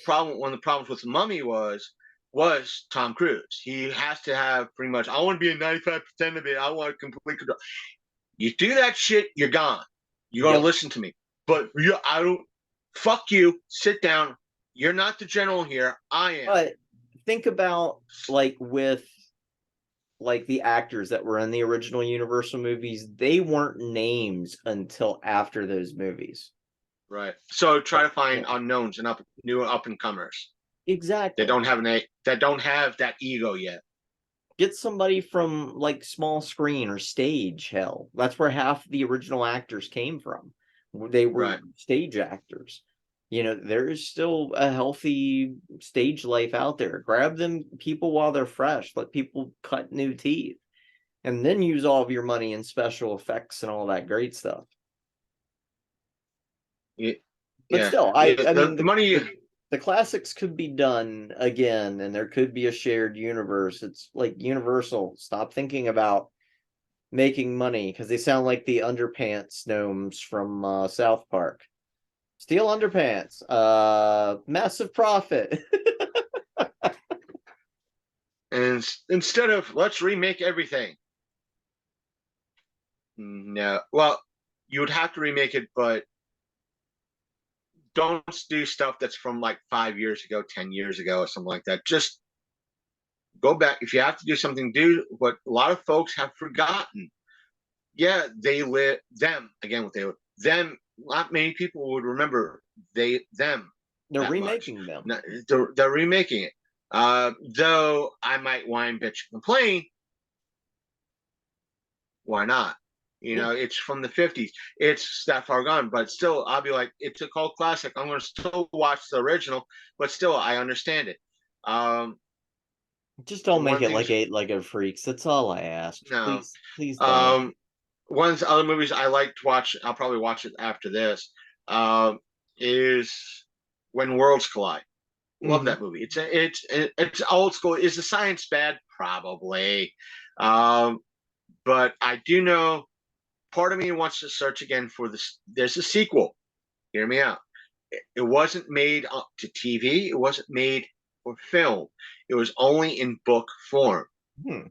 Speaker 1: problems with the Mummy was Tom Cruise. He has to have pretty much. I want to be a 95% of it. I want complete control. You do that shit, you're gone. You're gonna
Speaker 2: Yep.
Speaker 1: listen to me. But I don't. Fuck you. Sit down. You're not the general here. I am.
Speaker 2: But think about, like, with like the actors that were in the original Universal movies, they weren't names until after those movies.
Speaker 1: Right. So try to
Speaker 2: Yeah.
Speaker 1: find unknowns and new up and comers. They
Speaker 2: Exactly.
Speaker 1: don't have that don't have that ego yet.
Speaker 2: Get somebody from like small screen or stage, hell. That's where half the original actors came from. They were
Speaker 1: Right.
Speaker 2: stage actors. There is still a healthy stage life out there. Grab them people while they're fresh. Let people cut new teeth. And then use all of your money in special effects and all that great stuff.
Speaker 1: Yeah.
Speaker 2: But
Speaker 1: Yeah.
Speaker 2: still,
Speaker 1: Yeah.
Speaker 2: I mean
Speaker 1: The money.
Speaker 2: the classics could be done again, and there could be a shared universe. It's like Universal. Stop thinking about making money, because they sound like the underpants gnomes from South Park. Steel underpants, massive profit.
Speaker 1: And instead of let's remake everything. No. Well, you would have to remake it, but don't do stuff that's from like 5 years ago, 10 years ago, or something like that. Just go back. If you have to do something, do what a lot of folks have forgotten. Yeah, they live them again. What they them. Not many people would remember them
Speaker 2: They're
Speaker 1: that much.
Speaker 2: remaking them.
Speaker 1: They're remaking it. Though I might whine, bitch, complain. Why not?
Speaker 2: Yeah.
Speaker 1: It's from the 50s. It's that far gone, but still, I'll be like, it's a cult classic. I'm going to still watch the original, but still, I understand it. Um,
Speaker 2: Just don't make
Speaker 1: one
Speaker 2: it
Speaker 1: thing,
Speaker 2: like Eight-Legged Freaks. That's all I ask.
Speaker 1: no.
Speaker 2: Please don't.
Speaker 1: Um, one of the other movies I like to watch, I'll probably watch it after this, is When Worlds Collide. Love
Speaker 2: Mm-hmm.
Speaker 1: that movie. It's old school. Is the science bad? Probably. Um, but I do know part of me wants to search again for this. There's a sequel. Hear me out. It wasn't made to TV. It wasn't made for film. It was only in book form.
Speaker 2: Hmm.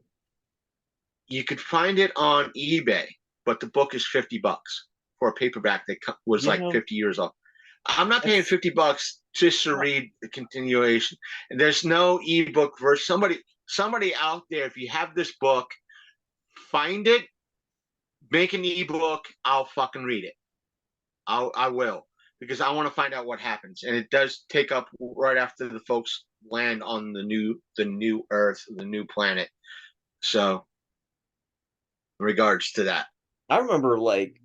Speaker 1: You could find it on eBay, but the book is $50 for a paperback that was
Speaker 2: You
Speaker 1: like
Speaker 2: know,
Speaker 1: 50 years old. I'm not paying
Speaker 2: that's
Speaker 1: $50 just to read the continuation. And there's no ebook version. Somebody out there, if you have this book, find it, make an ebook. I'll fucking read it. I will, because I want to find out what happens. And it does take up right after the folks land on the new Earth, the new planet. So, in regards to that,
Speaker 2: I remember like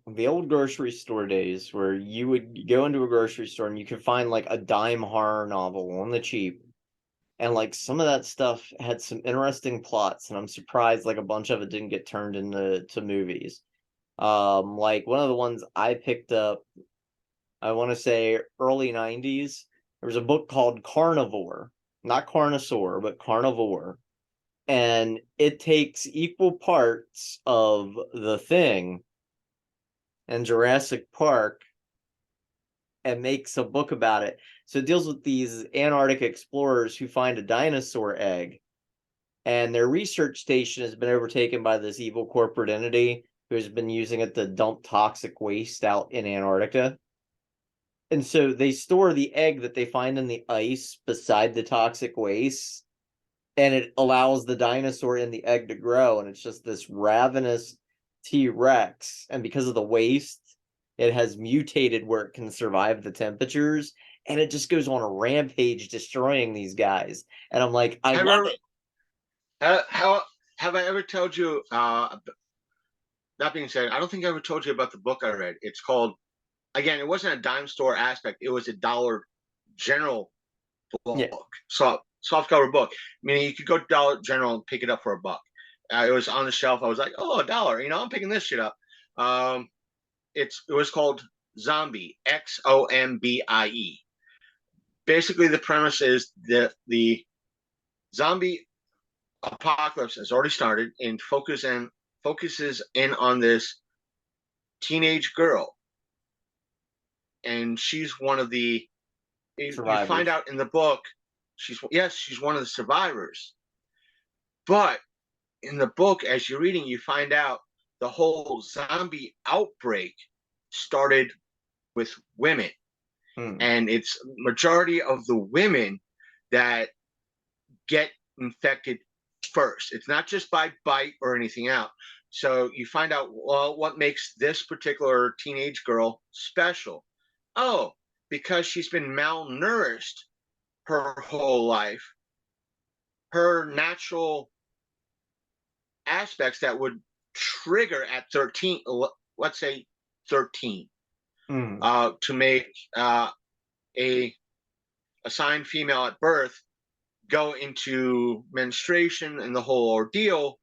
Speaker 2: the old grocery store days where you would go into a grocery store and you could find like a dime horror novel on the cheap. And like some of that stuff had some interesting plots, and I'm surprised like a bunch of it didn't get turned into movies. Like one of the ones I picked up, I want to say early 90s, there was a book called Carnivore, not Carnosaur, but Carnivore. And it takes equal parts of The Thing and Jurassic Park and makes a book about it. So it deals with these Antarctic explorers who find a dinosaur egg, and their research station has been overtaken by this evil corporate entity who has been using it to dump toxic waste out in Antarctica. And so they store the egg that they find in the ice beside the toxic waste, and it allows the dinosaur in the egg to grow, and it's just this ravenous T-Rex. And because of the waste, it has mutated where it can survive the temperatures, and it just goes on a rampage destroying these guys. And I'm like, I love it.
Speaker 1: How have I ever told you? That being said, I don't think I ever told you about the book I read. It's called, again, it wasn't a dime store aspect. It was a Dollar General book,
Speaker 2: Yeah.
Speaker 1: soft cover book. Meaning you could go to Dollar General and pick it up for $1. It was on the shelf. I was like, oh, $1. I'm picking this shit up. It was called Zombie, Xombie. Basically, the premise is that the zombie apocalypse has already started and focuses in on this teenage girl, and she's one of the. You find out in the book, she's one of the survivors. But in the book, as you're reading, you find out the whole zombie outbreak started with women, and it's majority of the women that get infected first. It's not just by bite or anything out. So you find out, well, what makes this particular teenage girl special? Oh, because she's been malnourished her whole life. Her natural aspects that would trigger at 13, let's say 13, to make a assigned female at birth go into menstruation and the whole ordeal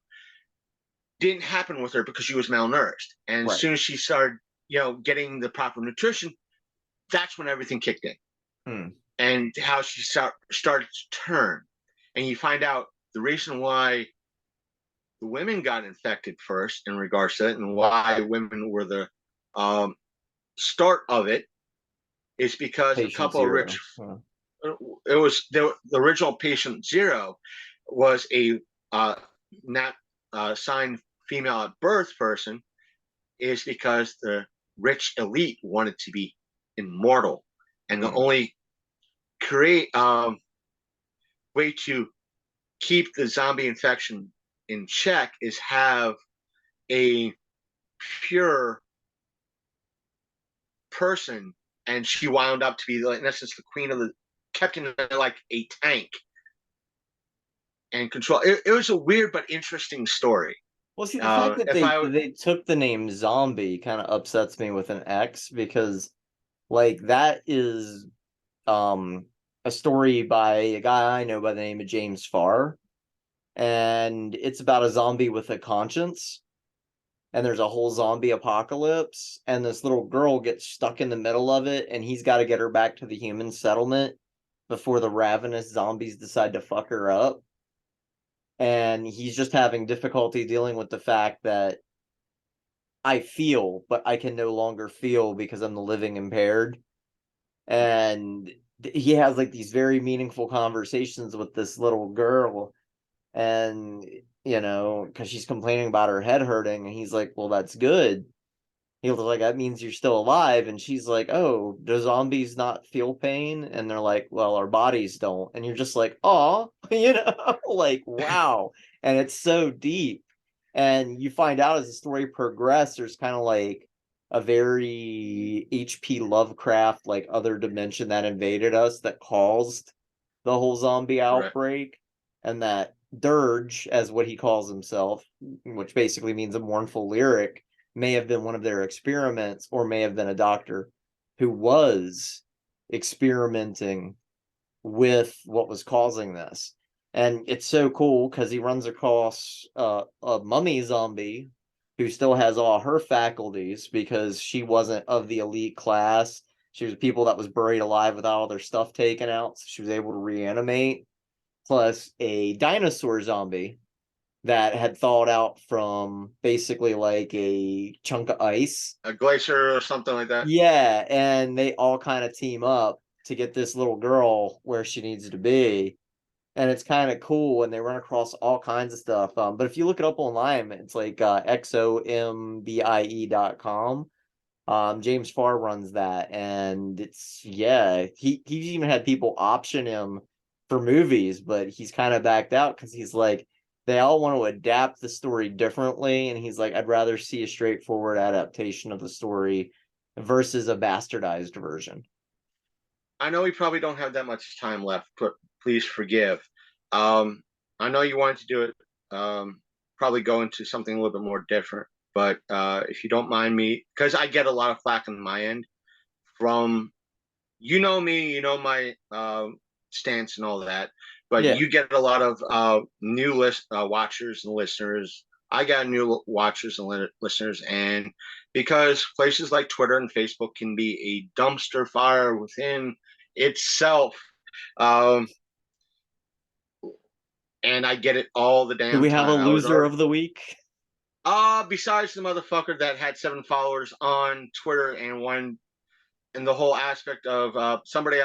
Speaker 1: didn't happen with her because she was malnourished. And as soon as she started, getting the proper nutrition, that's when everything kicked in. And how she started to turn. And you find out the reason why the women got infected first in regards to it, and why women were the start of it, is because a couple of rich. It was the original patient zero was a not signed female at birth person, is because the rich elite wanted to be immortal, and the only way to keep the zombie infection in check is have a pure person, and she wound up to be, in essence, the queen of the, kept in like a tank and control. It was a weird but interesting story.
Speaker 2: Well, see, the fact that they took the name Zombie kind of upsets me with an X, because like that is a story by a guy I know by the name of James Farr, and it's about a zombie with a conscience, and there's a whole zombie apocalypse, and this little girl gets stuck in the middle of it, and he's got to get her back to the human settlement before the ravenous zombies decide to fuck her up. And he's just having difficulty dealing with the fact that I feel, but I can no longer feel because I'm the living impaired. And he has like these very meaningful conversations with this little girl, and because she's complaining about her head hurting, and he's like, well, that's good. He was like, that means you're still alive. And she's like, oh, do zombies not feel pain? And they're like, well, our bodies don't. And you're just like, oh, like, wow. And it's so deep. And you find out as the story progresses, there's kind of like a very H.P. Lovecraft, like other dimension that invaded us that caused the whole zombie outbreak. And that dirge, as what he calls himself, which basically means a mournful lyric, may have been one of their experiments, or may have been a doctor who was experimenting with what was causing this. And it's so cool because he runs across a mummy zombie who still has all her faculties because she wasn't of the elite class. She was people that was buried alive without all their stuff taken out, so she was able to reanimate. Plus a dinosaur zombie that had thawed out from basically like a chunk of ice.
Speaker 1: A glacier or something like that.
Speaker 2: Yeah, and they all kind of team up to get this little girl where she needs to be. And it's kind of cool, and they run across all kinds of stuff. But if you look it up online, it's like xombie.com. James Farr runs that, and it's he's even had people option him for movies, but he's kind of backed out because he's like, they all want to adapt the story differently, and he's like, I'd rather see a straightforward adaptation of the story versus a bastardized version.
Speaker 1: I know we probably don't have that much time left, but please forgive. I know you wanted to do it, probably go into something a little bit more different, but if you don't mind me, because I get a lot of flack on my end from, you know me, you know my stance and all that, but
Speaker 2: Yeah.
Speaker 1: you get a lot of new watchers and listeners. I got new watchers and listeners, and because places like Twitter and Facebook can be a dumpster fire within itself, um, and I get it all the
Speaker 2: Do
Speaker 1: damn
Speaker 2: we have a
Speaker 1: time. I was
Speaker 2: loser
Speaker 1: already
Speaker 2: of the week?
Speaker 1: besides the motherfucker that had 7 followers on Twitter and one, and the whole aspect of somebody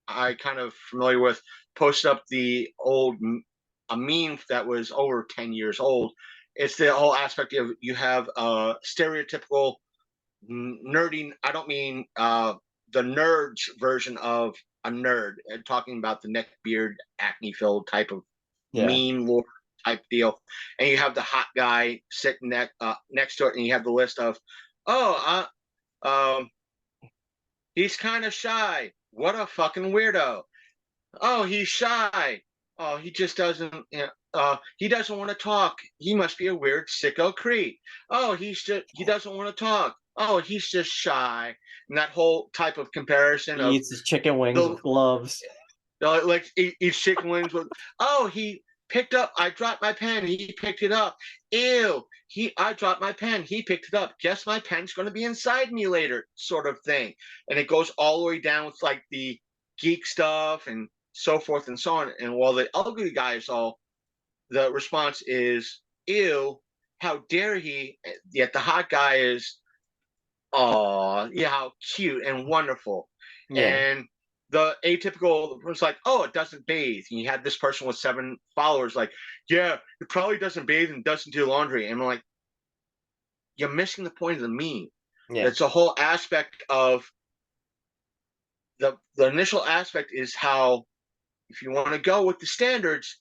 Speaker 1: I kind of familiar with posted up the old a meme that was over 10 years old. It's the whole aspect of you have a stereotypical nerding. I don't mean the nerds version of a nerd, talking about the neck beard, acne filled type of
Speaker 2: Yeah.
Speaker 1: mean lord type deal. And you have the hot guy sitting next to it, and you have the list of, oh, he's kind of shy. What a fucking weirdo. Oh, he's shy. Oh, he just doesn't. He doesn't want to talk. He must be a weird sicko creep. Oh, he doesn't want to talk. Oh, he's just shy. And that whole type of comparison
Speaker 2: He
Speaker 1: of
Speaker 2: eats his chicken wings
Speaker 1: the
Speaker 2: with gloves.
Speaker 1: like eats chicken wings with. Oh, he picked up. I dropped my pen. He picked it up. Ew. I dropped my pen. He picked it up. Guess my pen's going to be inside me later, sort of thing. And it goes all the way down with like the geek stuff and so forth and so on. And while the ugly guys all, the response is, ew, how dare he? Yet the hot guy is, oh, yeah, how cute and wonderful.
Speaker 2: Yeah.
Speaker 1: And the atypical was like, oh, it doesn't bathe. And you had this person with 7 followers, like, yeah, it probably doesn't bathe and doesn't do laundry. And I'm like, you're missing the point of the meme.
Speaker 2: Yeah.
Speaker 1: It's a whole aspect of the initial aspect is how, if you want to go with the standards,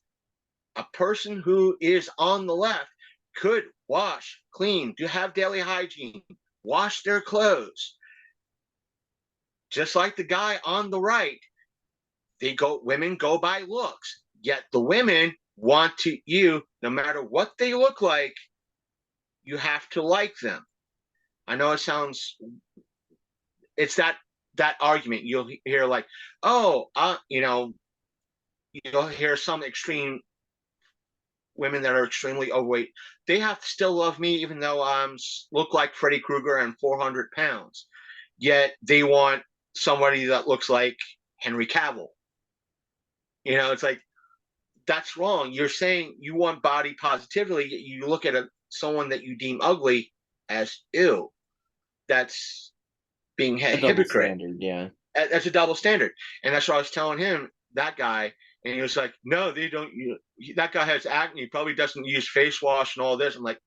Speaker 1: a person who is on the left could wash, clean, do have daily hygiene, wash their clothes. Just like the guy on the right, women go by looks. Yet the women want you, no matter what they look like, you have to like them. I know it sounds, it's that argument you'll hear like, oh, you'll hear some extreme women that are extremely overweight. They have to still love me even though I'm look like Freddy Krueger and 400 pounds. Yet they want somebody that looks like Henry Cavill. It's like, that's wrong. You're saying you want body positivity. You look at someone that you deem ugly as ew. That's being a
Speaker 2: A double
Speaker 1: hypocrite.
Speaker 2: standard, yeah.
Speaker 1: That's a double standard. And that's what I was telling him, that guy. And he was like, no, they don't. That guy has acne. He probably doesn't use face wash and all this. I'm like,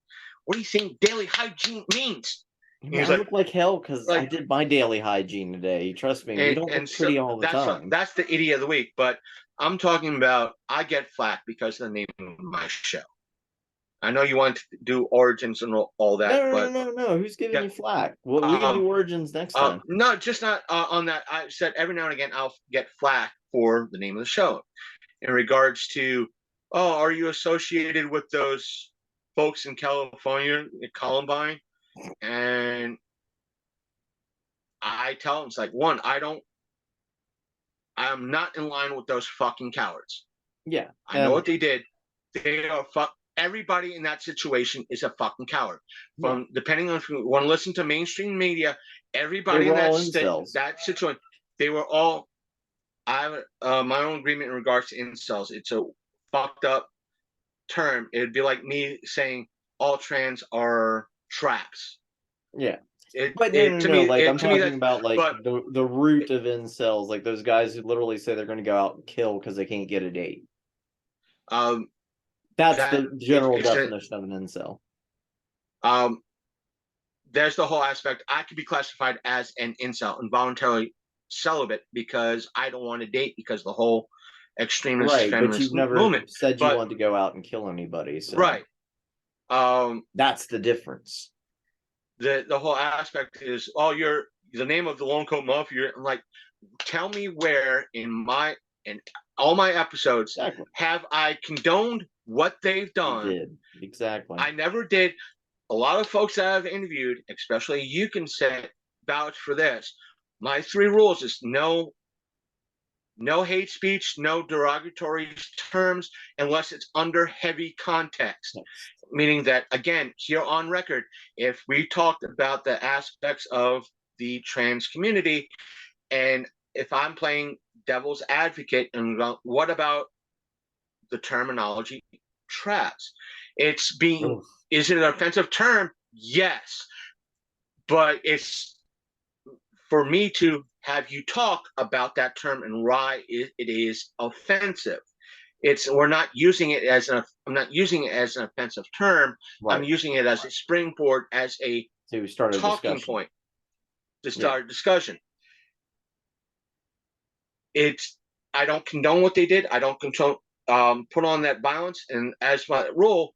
Speaker 1: what do you think daily hygiene means?
Speaker 2: I
Speaker 1: And
Speaker 2: mean,
Speaker 1: he's
Speaker 2: I look like hell because I
Speaker 1: like,
Speaker 2: did my daily hygiene today. Trust me, we don't
Speaker 1: and
Speaker 2: look
Speaker 1: so
Speaker 2: pretty all the time.
Speaker 1: that's the idiot of the week. But I'm talking about, I get flack because of the name of my show. I know you want to do origins and all
Speaker 2: No,
Speaker 1: that,
Speaker 2: no, no,
Speaker 1: but
Speaker 2: no, no. Who's giving
Speaker 1: yeah,
Speaker 2: you flack? Well, we can do
Speaker 1: um,
Speaker 2: origins next time.
Speaker 1: no, just not on that. I said every now and again I'll get flack for the name of the show in regards to, oh, are you associated with those folks in California, Columbine? And I tell them, it's like, one, I'm not in line with those fucking cowards.
Speaker 2: Yeah,
Speaker 1: I know what they did. They are everybody in that situation is a fucking coward.
Speaker 2: yeah.
Speaker 1: Depending on if you want to listen to mainstream media,
Speaker 2: They
Speaker 1: everybody in
Speaker 2: were all incels.
Speaker 1: that situation, they were all. I have my own agreement in regards to incels. It's a fucked up term, it'd be like me saying all trans are traps.
Speaker 2: Yeah.
Speaker 1: It
Speaker 2: But
Speaker 1: it to me
Speaker 2: like
Speaker 1: it
Speaker 2: I'm
Speaker 1: to me
Speaker 2: talking
Speaker 1: that
Speaker 2: about like
Speaker 1: but
Speaker 2: the root of incels, like those guys who literally say they're going to go out and kill because they can't get a date.
Speaker 1: um
Speaker 2: That's
Speaker 1: that
Speaker 2: the general
Speaker 1: it's a,
Speaker 2: definition of an incel.
Speaker 1: um there's the whole aspect. I could be classified as an incel, involuntarily celibate, because I don't want to date because of the whole extremist
Speaker 2: Right, but you've
Speaker 1: feminist
Speaker 2: never
Speaker 1: movement.
Speaker 2: said you
Speaker 1: But
Speaker 2: want to go out and kill anybody, so
Speaker 1: right, um,
Speaker 2: that's the difference.
Speaker 1: the whole aspect is, oh, you're the name of the Lone Coat Mafia. I'm like, tell me where in all my episodes
Speaker 2: Exactly.
Speaker 1: have I condoned what they've
Speaker 2: You
Speaker 1: done?
Speaker 2: did. Exactly.
Speaker 1: I never did. A lot of folks that I've interviewed, especially you can say vouch for this. My 3 rules is no hate speech, no derogatory terms unless it's under heavy context.
Speaker 2: Yes.
Speaker 1: Meaning that, again, here on record, if we talked about the aspects of the trans community, and if I'm playing devil's advocate, and what about the terminology traps? It's being,
Speaker 2: Oof.
Speaker 1: is it an offensive term? Yes. But it's for me to have you talk about that term and why it is offensive. It's we're not using it as an I'm not using it as an offensive term. I'm
Speaker 2: Right.
Speaker 1: using it as a springboard, as a
Speaker 2: To start a
Speaker 1: talking
Speaker 2: discussion.
Speaker 1: point to
Speaker 2: Yeah.
Speaker 1: start a discussion. It's I don't condone what they did. I don't control put on that violence. And as my rule,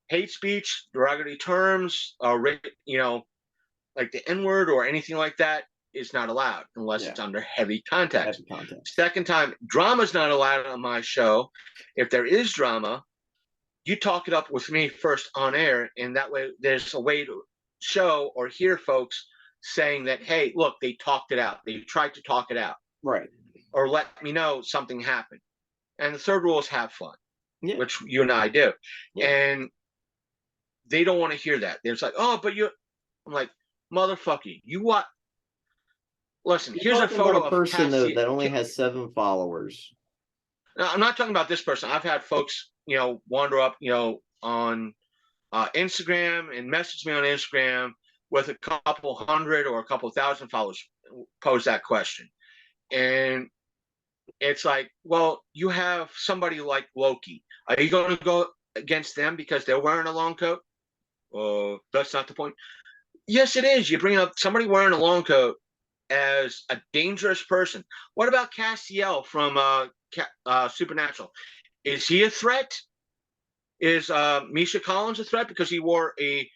Speaker 1: hate speech, derogatory terms, like the N word or anything like that is not allowed unless
Speaker 2: Yeah.
Speaker 1: it's under heavy context.
Speaker 2: Heavy context.
Speaker 1: Second time, drama's not allowed on my show. If there is drama, you talk it up with me first on air, and that way there's a way to show or hear folks saying that, hey, look, they talked it out. They tried to talk it out,
Speaker 2: Right.
Speaker 1: or let me know something happened. And the third rule is have fun,
Speaker 2: Yeah.
Speaker 1: which you and I do.
Speaker 2: Yeah.
Speaker 1: And they don't want to hear that. They're just like, oh, but you. I'm like, motherfucker, you what? Listen,
Speaker 2: You're
Speaker 1: here's a
Speaker 2: talking about
Speaker 1: photo
Speaker 2: a
Speaker 1: of
Speaker 2: person though
Speaker 1: Cassie.
Speaker 2: that only has 7 followers.
Speaker 1: Now, I'm not talking about this person. I've had folks, wander up, on Instagram and message me on Instagram with a couple hundred or a couple thousand followers, pose that question. And it's like, well, you have somebody like Loki. Are you going to go against them because they're wearing a long coat? That's not the point. Yes, it is. You bring up somebody wearing a long coat as a dangerous person. What about Castiel from Supernatural? Is he a threat? Is Misha Collins a threat because he wore a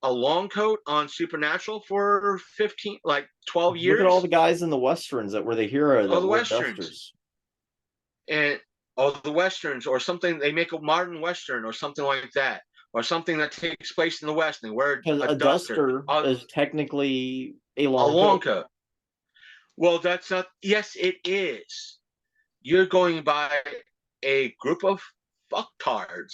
Speaker 1: long coat on Supernatural for 12
Speaker 2: Look at all the
Speaker 1: years?
Speaker 2: guys in the westerns that were the hero
Speaker 1: Oh,
Speaker 2: that
Speaker 1: the
Speaker 2: wore
Speaker 1: westerns,
Speaker 2: dusters.
Speaker 1: and all the westerns, or something. They make a modern western or something like that, or something that takes place in the West, and they wear
Speaker 2: Because
Speaker 1: a
Speaker 2: a
Speaker 1: duster,
Speaker 2: duster is technically a
Speaker 1: a
Speaker 2: long
Speaker 1: long
Speaker 2: coat.
Speaker 1: coat. Well, that's not. Yes, it is. You're going by a group of fucktards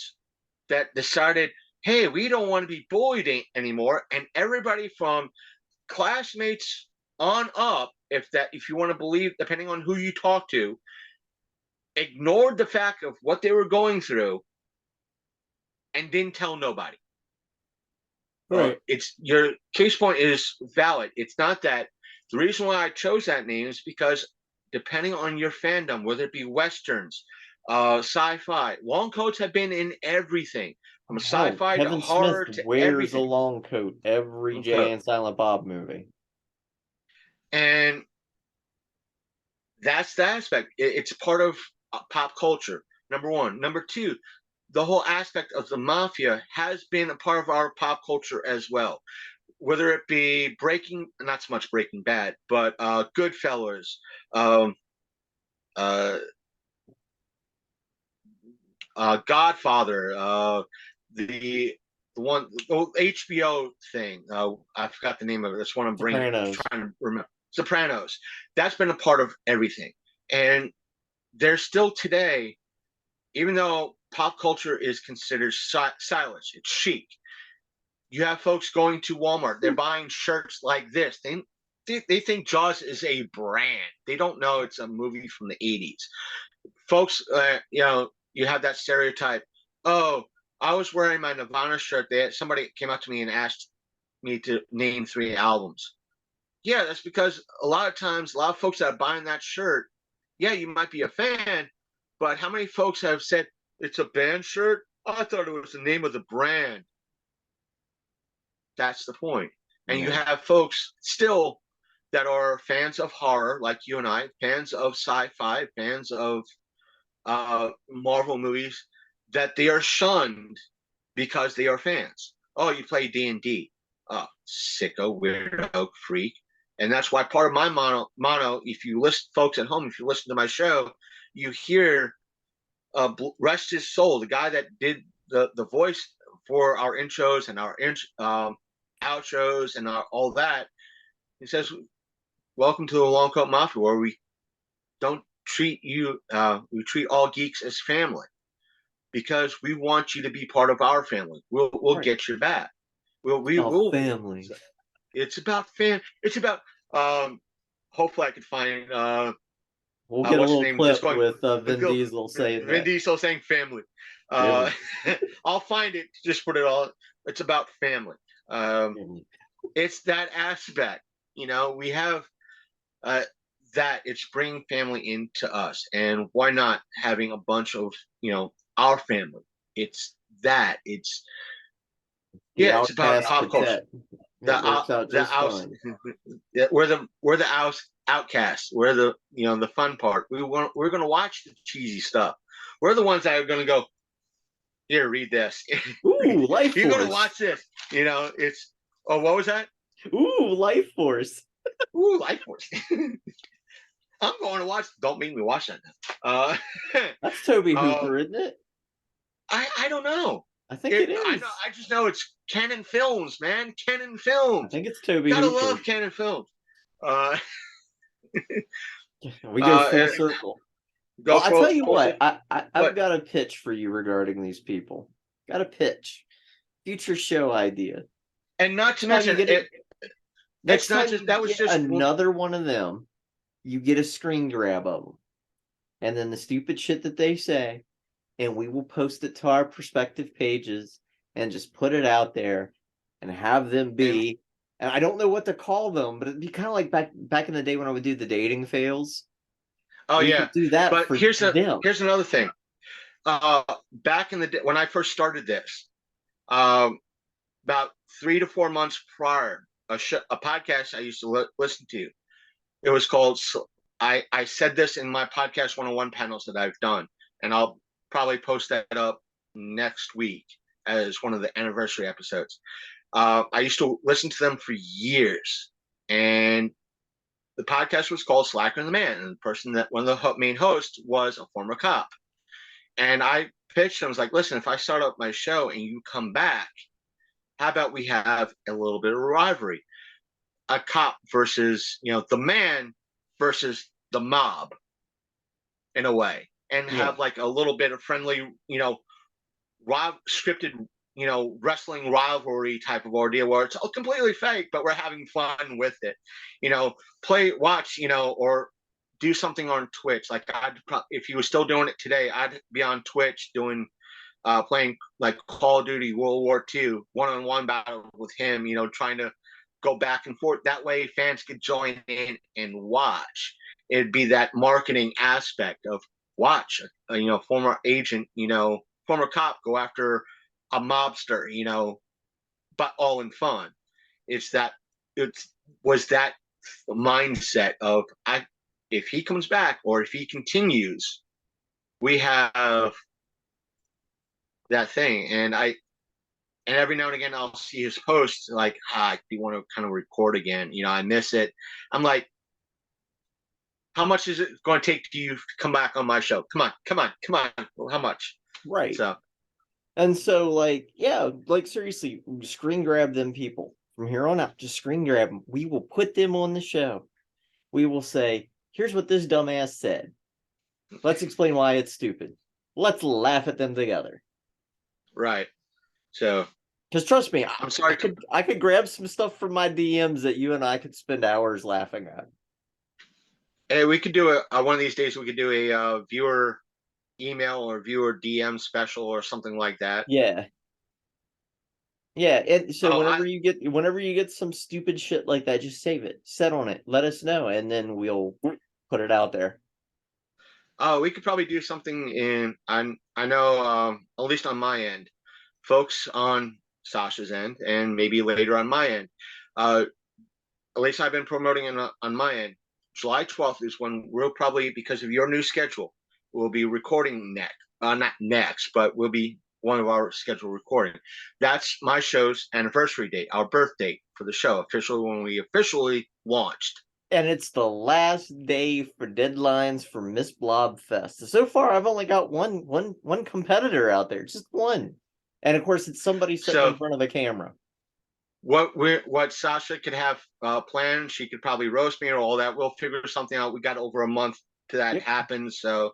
Speaker 1: that decided, hey, we don't want to be bullied anymore, and everybody from classmates on up, if you want to believe, depending on who you talk to, ignored the fact of what they were going through and didn't tell nobody.
Speaker 2: Right.
Speaker 1: It's your case point is valid. It's not that. The reason why I chose that name is because depending on your fandom, whether it be westerns, sci-fi, long coats have been in everything from
Speaker 2: Hell,
Speaker 1: sci-fi to
Speaker 2: Kevin Smith
Speaker 1: horror to
Speaker 2: wears a
Speaker 1: everything.
Speaker 2: long coat every Jay and Silent Bob movie.
Speaker 1: And that's the aspect. It's part of pop culture. Number one. Number two, the whole aspect of the mafia has been a part of our pop culture as well. Whether it be not so much Breaking Bad, but Goodfellas, um, uh, Godfather, the HBO thing. I forgot the name of it. That's what I'm
Speaker 2: Sopranos.
Speaker 1: trying to remember. Sopranos. That's been a part of everything, and there's still today, even though pop culture is considered stylish, it's chic. You have folks going to Walmart. They're buying shirts like this. They think Jaws is a brand. They don't know it's a movie from the 80s. Folks, you have that stereotype. Oh, I was wearing my Nirvana shirt. Somebody came up to me and asked me to name 3 albums. Yeah, that's because a lot of times, a lot of folks that are buying that shirt, yeah, you might be a fan, but how many folks have said it's a band shirt? Oh, I thought it was the name of the brand. That's the point. And you
Speaker 2: Yeah.
Speaker 1: have folks still that are fans of horror, like you and I, fans of sci-fi, fans of Marvel movies, that they are shunned because they are fans. Oh, you play D&D. Oh, sicko, weirdo, freak. And that's why part of my mono, if you listen, folks at home, if you listen to my show, you hear rest his soul, the guy that did the voice for our intros and our outros and all that. He says, "Welcome to the Long Coat Mafia, where we don't treat you, we treat all geeks as family, because we want you to be part of our family. We'll
Speaker 2: Right.
Speaker 1: get your back. We
Speaker 2: Oh,
Speaker 1: will.
Speaker 2: family.
Speaker 1: It's about fam. It's about. Hopefully, I could find.
Speaker 2: We'll get a
Speaker 1: What's the
Speaker 2: little
Speaker 1: name? Just
Speaker 2: clip
Speaker 1: going.
Speaker 2: with Vin
Speaker 1: Go.
Speaker 2: Diesel saying
Speaker 1: Vin
Speaker 2: that.
Speaker 1: Diesel saying family.
Speaker 2: Family.
Speaker 1: I'll find it. Just put it all. It's about family.
Speaker 2: Family.
Speaker 1: It's that aspect. We have that. It's bringing family into us, and why not having a bunch of our family? It's that. It's
Speaker 2: The
Speaker 1: it's about
Speaker 2: outcast
Speaker 1: pop culture.
Speaker 2: protect. It works out
Speaker 1: The
Speaker 2: just
Speaker 1: out.
Speaker 2: fine.
Speaker 1: Yeah, we're the outcasts. We're the fun part. We're gonna watch the cheesy stuff. We're the ones that are gonna go, here, read this.
Speaker 2: Ooh, Life
Speaker 1: You're gonna
Speaker 2: Force.
Speaker 1: watch this. It's what was that?
Speaker 2: Ooh, Life Force.
Speaker 1: Ooh, Life Force. I'm going to watch. Don't make me watch that now.
Speaker 2: That's Toby
Speaker 1: uh,
Speaker 2: Hooper, isn't it?
Speaker 1: I don't know.
Speaker 2: I think it
Speaker 1: I know.
Speaker 2: is.
Speaker 1: I just know it's Canon Films, man. Canon
Speaker 2: I
Speaker 1: Films.
Speaker 2: think it's Toby
Speaker 1: Gotta
Speaker 2: Hooper.
Speaker 1: love Canon Films. Uh,
Speaker 2: We go full
Speaker 1: uh,
Speaker 2: circle.
Speaker 1: go
Speaker 2: Well, I tell
Speaker 1: for
Speaker 2: you what, I've
Speaker 1: but
Speaker 2: got a pitch for you regarding these people. Got a pitch. Future show idea.
Speaker 1: and not to
Speaker 2: Next time you
Speaker 1: mention
Speaker 2: get
Speaker 1: it.
Speaker 2: it,
Speaker 1: It's
Speaker 2: next
Speaker 1: not
Speaker 2: time
Speaker 1: just
Speaker 2: you
Speaker 1: that was
Speaker 2: get
Speaker 1: just
Speaker 2: another one of them, you get a screen grab of them. And then the stupid shit that they say, and we will post it to our respective pages and just put it out there and have them
Speaker 1: and
Speaker 2: be. And I don't know what to call them, but it'd be kind of like back in the day when I would do the dating fails.
Speaker 1: oh
Speaker 2: We
Speaker 1: yeah.
Speaker 2: could do that
Speaker 1: But
Speaker 2: for them.
Speaker 1: here's another thing. Back in the day when I first started this, um, about 3 to 4 months prior, a podcast I used to listen to. It was called. I said this in my podcast 101 panels that I've done, and I'll probably post that up next week as one of the anniversary episodes. I used to listen to them for years, and the podcast was called Slacker and the Man, and the person that one of the main hosts was a former cop. And I pitched him, I was like, listen, if I start up my show and you come back, how about we have a little bit of a rivalry? A cop versus, the man versus the mob in a way, and
Speaker 2: Yeah.
Speaker 1: have like a little bit of friendly, scripted, wrestling rivalry type of ordeal where it's all completely fake, but we're having fun with it. Watch, or do something on Twitch. Like if he was still doing it today, I'd be on Twitch doing playing like Call of Duty World War II one-on-one battle with him, trying to go back and forth. That way fans could join in and watch. It'd be that marketing aspect of watch, former agent, former cop go after a mobster, but all in fun. It's that it was that mindset of if he comes back or if he continues, we have that thing. And every now and again I'll see his posts like, do you want to kind of record again? I miss it. I'm like, how much is it going to take to you to come back on my show? Come on. How much?
Speaker 2: Right.
Speaker 1: So,
Speaker 2: and so, like, yeah, like seriously, screen grab them people from here on out. Just screen grab them. We will put them on the show. We will say, here's what this dumbass said. Let's explain why it's stupid. Let's laugh at them together.
Speaker 1: right. So,
Speaker 2: because trust me,
Speaker 1: I'm sorry.
Speaker 2: I could grab some stuff from my DMs that you and I could spend hours laughing at.
Speaker 1: Hey, we could do one of these days. We could do a viewer email or viewer DM special or something like that.
Speaker 2: Yeah. Yeah, and so
Speaker 1: Oh,
Speaker 2: whenever you get some stupid shit like that, just save it. Set on it. Let us know, and then we'll put it out there.
Speaker 1: we could probably do something I know, at least on my end, folks on Sasha's end, and maybe later on my end. At least I've been promoting it on my end. July 12th is when we'll probably, because of your new schedule, we'll be recording next. Not next, but we'll be one of our scheduled recording. That's my show's anniversary date, our birth date for the show, officially when we officially launched.
Speaker 2: And it's the last day for deadlines for Miss Blob Fest. So far, I've only got one competitor out there, just one, and of course, it's somebody sitting in
Speaker 1: So
Speaker 2: front of a camera.
Speaker 1: what Sasha could have planned, she could probably roast me or all that. We'll figure something out. We got over a month to that
Speaker 2: Yep.
Speaker 1: happen, so.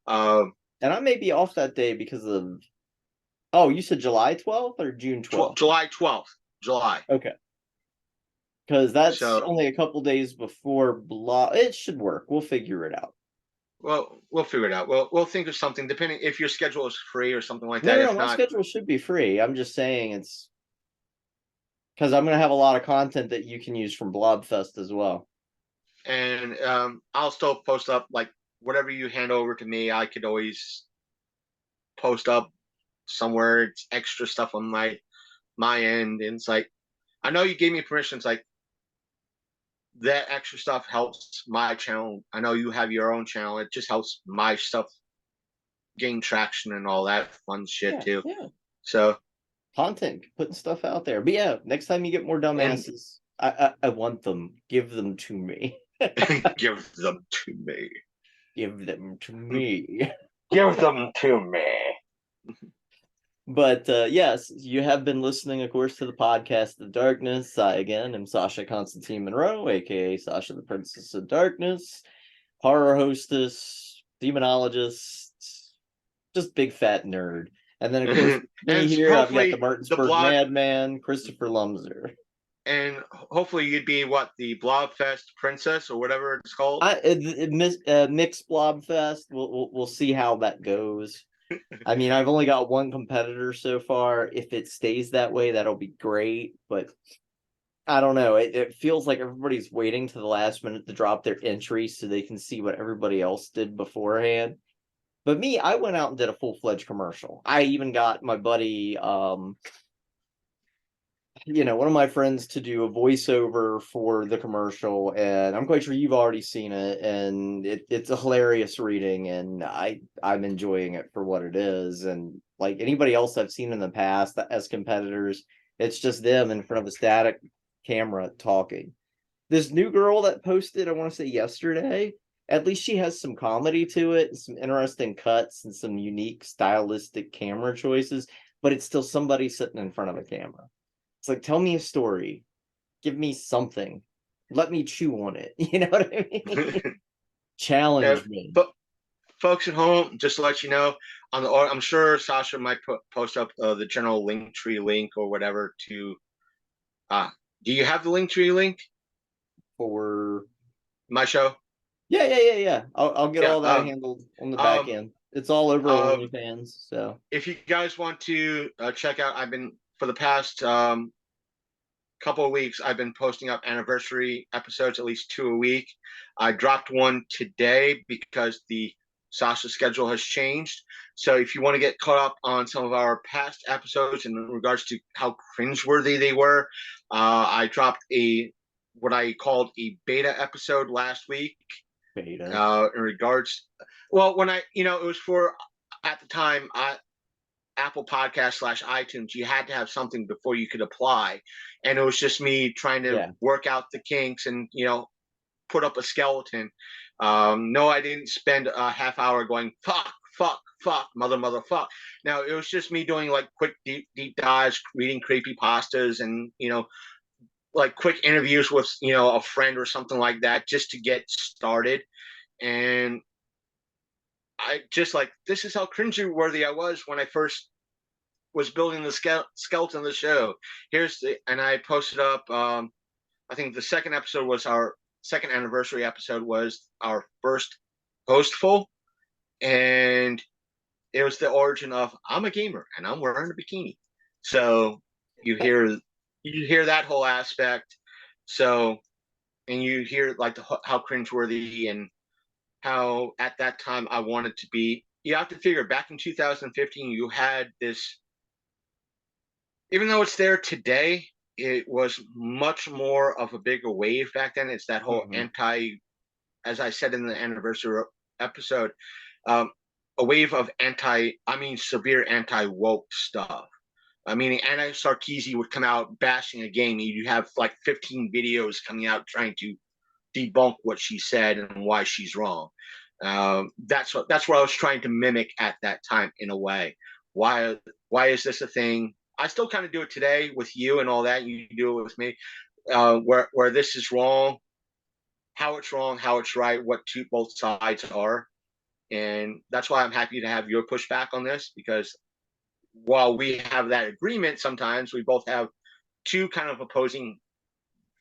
Speaker 1: Um,
Speaker 2: And I may be off that day because of. Oh, you said July 12th or June 12th?
Speaker 1: July 12th, July.
Speaker 2: Okay. Because that's
Speaker 1: So,
Speaker 2: only a couple days before Blob. It should work. We'll figure it out.
Speaker 1: well, we'll figure it out. We'll think of something depending if your schedule is free or something like
Speaker 2: No,
Speaker 1: that.
Speaker 2: no, no.
Speaker 1: If
Speaker 2: My
Speaker 1: not,
Speaker 2: schedule should be free. I'm just saying it's because I'm going to have a lot of content that you can use from Blobfest as well.
Speaker 1: and I'll still post up like whatever you hand over to me. I could always post up somewhere. It's extra stuff on my end, and it's like I know you gave me permission. It's like that extra stuff helps my channel. I know you have your own channel. It just helps my stuff gain traction and all that fun shit
Speaker 2: Yeah,
Speaker 1: too.
Speaker 2: yeah.
Speaker 1: So
Speaker 2: Content, putting stuff out there. But yeah, next time you get more
Speaker 1: and
Speaker 2: dumbasses, I want them. Give them to me.
Speaker 1: give them to me.
Speaker 2: Give them to me.
Speaker 1: Give them to me.
Speaker 2: But yes, you have been listening, of course, to the podcast of Darkness. I again am Sasha Constantine Monroe, aka Sasha the Princess of Darkness, horror hostess, demonologist, just big fat nerd. And then, of course, me
Speaker 1: And
Speaker 2: here, I've got the
Speaker 1: hopefully the
Speaker 2: Martinsburg
Speaker 1: blog,
Speaker 2: Madman, Christopher Lumser.
Speaker 1: and hopefully you'd be what, the Blobfest princess or whatever it's called.
Speaker 2: Mixed Blob Fest. We'll see how that goes. I mean, I've only got one competitor so far. If it stays that way, that'll be great. But I don't know. It feels like everybody's waiting to the last minute to drop their entry so they can see what everybody else did beforehand. But me, I went out and did a full-fledged commercial. I even got my buddy, one of my friends to do a voiceover for the commercial, and I'm quite sure you've already seen it, and it's a hilarious reading, and I'm enjoying it for what it is. And like anybody else I've seen in the past as competitors, it's just them in front of a static camera talking. This new girl that posted, I want to say yesterday, at least she has some comedy to it, some interesting cuts, and some unique stylistic camera choices, but it's still somebody sitting in front of a camera. It's like, tell me a story. Give me something. Let me chew on it. You know what I mean? Challenge me.
Speaker 1: But folks at home, just to let you know, I'm sure Sasha might post up the general link tree link or whatever to. Do you have the link tree link
Speaker 2: For
Speaker 1: my show?
Speaker 2: yeah. I'll get
Speaker 1: Yeah.
Speaker 2: all that handled on the back end. It's all over OnlyFans. So
Speaker 1: if you guys want to check out, I've been for the past couple of weeks, I've been posting up anniversary episodes, at least 2 a week. I dropped one today because the Sasha schedule has changed. So if you want to get caught up on some of our past episodes in regards to how cringeworthy they were, I dropped what I called a beta episode last week.
Speaker 2: beta.
Speaker 1: In regards, well, when it was for at the time Apple Podcast / iTunes, you had to have something before you could apply. And it was just me trying to work out the kinks and, put up a skeleton. No, I didn't spend a half hour going, fuck, mother, fuck. Now, it was just me doing like quick deep dives, reading creepy pastas and, like quick interviews with, a friend or something like that just to get started. And I just like, this is how cringy worthy I was when I first was building the skeleton of the show. And I posted up, I think the second episode was our second anniversary episode was our first hostful. And it was the origin of I'm a gamer and I'm wearing a bikini. So you hear that whole aspect. So and you hear like how cringeworthy and how at that time I wanted to be. You have to figure back in 2015, you had this, even though it's there today, it was much more of a bigger wave back then. It's that whole as I said in the anniversary episode, um, a wave of severe anti woke stuff. I mean, Anna Sarkeesian would come out bashing a game. You have like 15 videos coming out trying to debunk what she said and why she's wrong. That's what I was trying to mimic at that time in a way. Why is this a thing? I still kind of do it today with you and all that. You do it with me. Where this is wrong, how it's right, what both sides are, and that's why I'm happy to have your pushback on this, because while we have that agreement, sometimes we both have two kind of opposing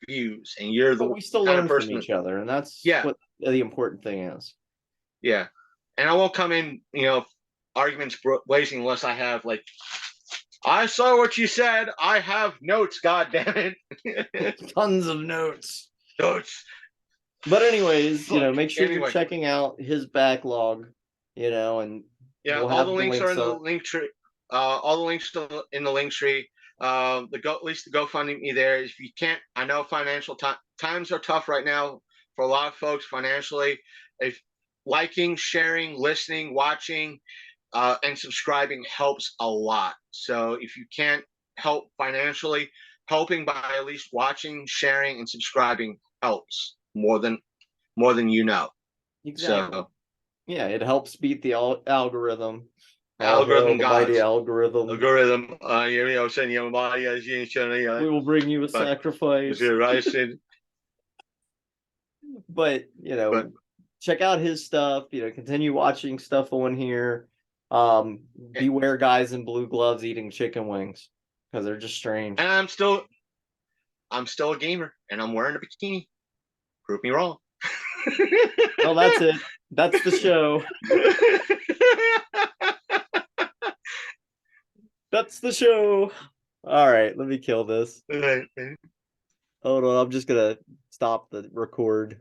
Speaker 1: views, and you're the
Speaker 2: But we still
Speaker 1: kind of
Speaker 2: learn from
Speaker 1: person
Speaker 2: each other, and that's
Speaker 1: yeah,
Speaker 2: what the important thing is.
Speaker 1: yeah. And I won't come in, arguments blazing unless I have like, I saw what you said. I have notes. God damn it,
Speaker 2: Tons of notes.
Speaker 1: notes.
Speaker 2: But anyways, make sure you're
Speaker 1: Anyway,
Speaker 2: checking out his backlog, and
Speaker 1: yeah,
Speaker 2: we'll
Speaker 1: all
Speaker 2: have
Speaker 1: the
Speaker 2: the
Speaker 1: links are
Speaker 2: links
Speaker 1: in the
Speaker 2: up.
Speaker 1: link tree. All the links are in the link tree. At least the GoFundMe there. If you can't, I know financial times are tough right now for a lot of folks financially. If liking, sharing, listening, watching, and subscribing helps a lot. So if you can't help financially, helping by at least watching, sharing, and subscribing helps more than you know.
Speaker 2: Exactly.
Speaker 1: So
Speaker 2: Yeah, it helps beat the algorithm. All hail
Speaker 1: algorithm
Speaker 2: the mighty
Speaker 1: gods,
Speaker 2: algorithm.
Speaker 1: algorithm. Send you
Speaker 2: We will bring you a
Speaker 1: but
Speaker 2: sacrifice. But
Speaker 1: but
Speaker 2: check out his stuff. Continue watching stuff on here. Beware guys in blue gloves eating chicken wings because they're just strange.
Speaker 1: and I'm still a gamer and I'm wearing a bikini. Prove me wrong.
Speaker 2: Well, that's it. That's the show. That's the show. All right, let me kill this. Hold on, I'm just gonna stop the record.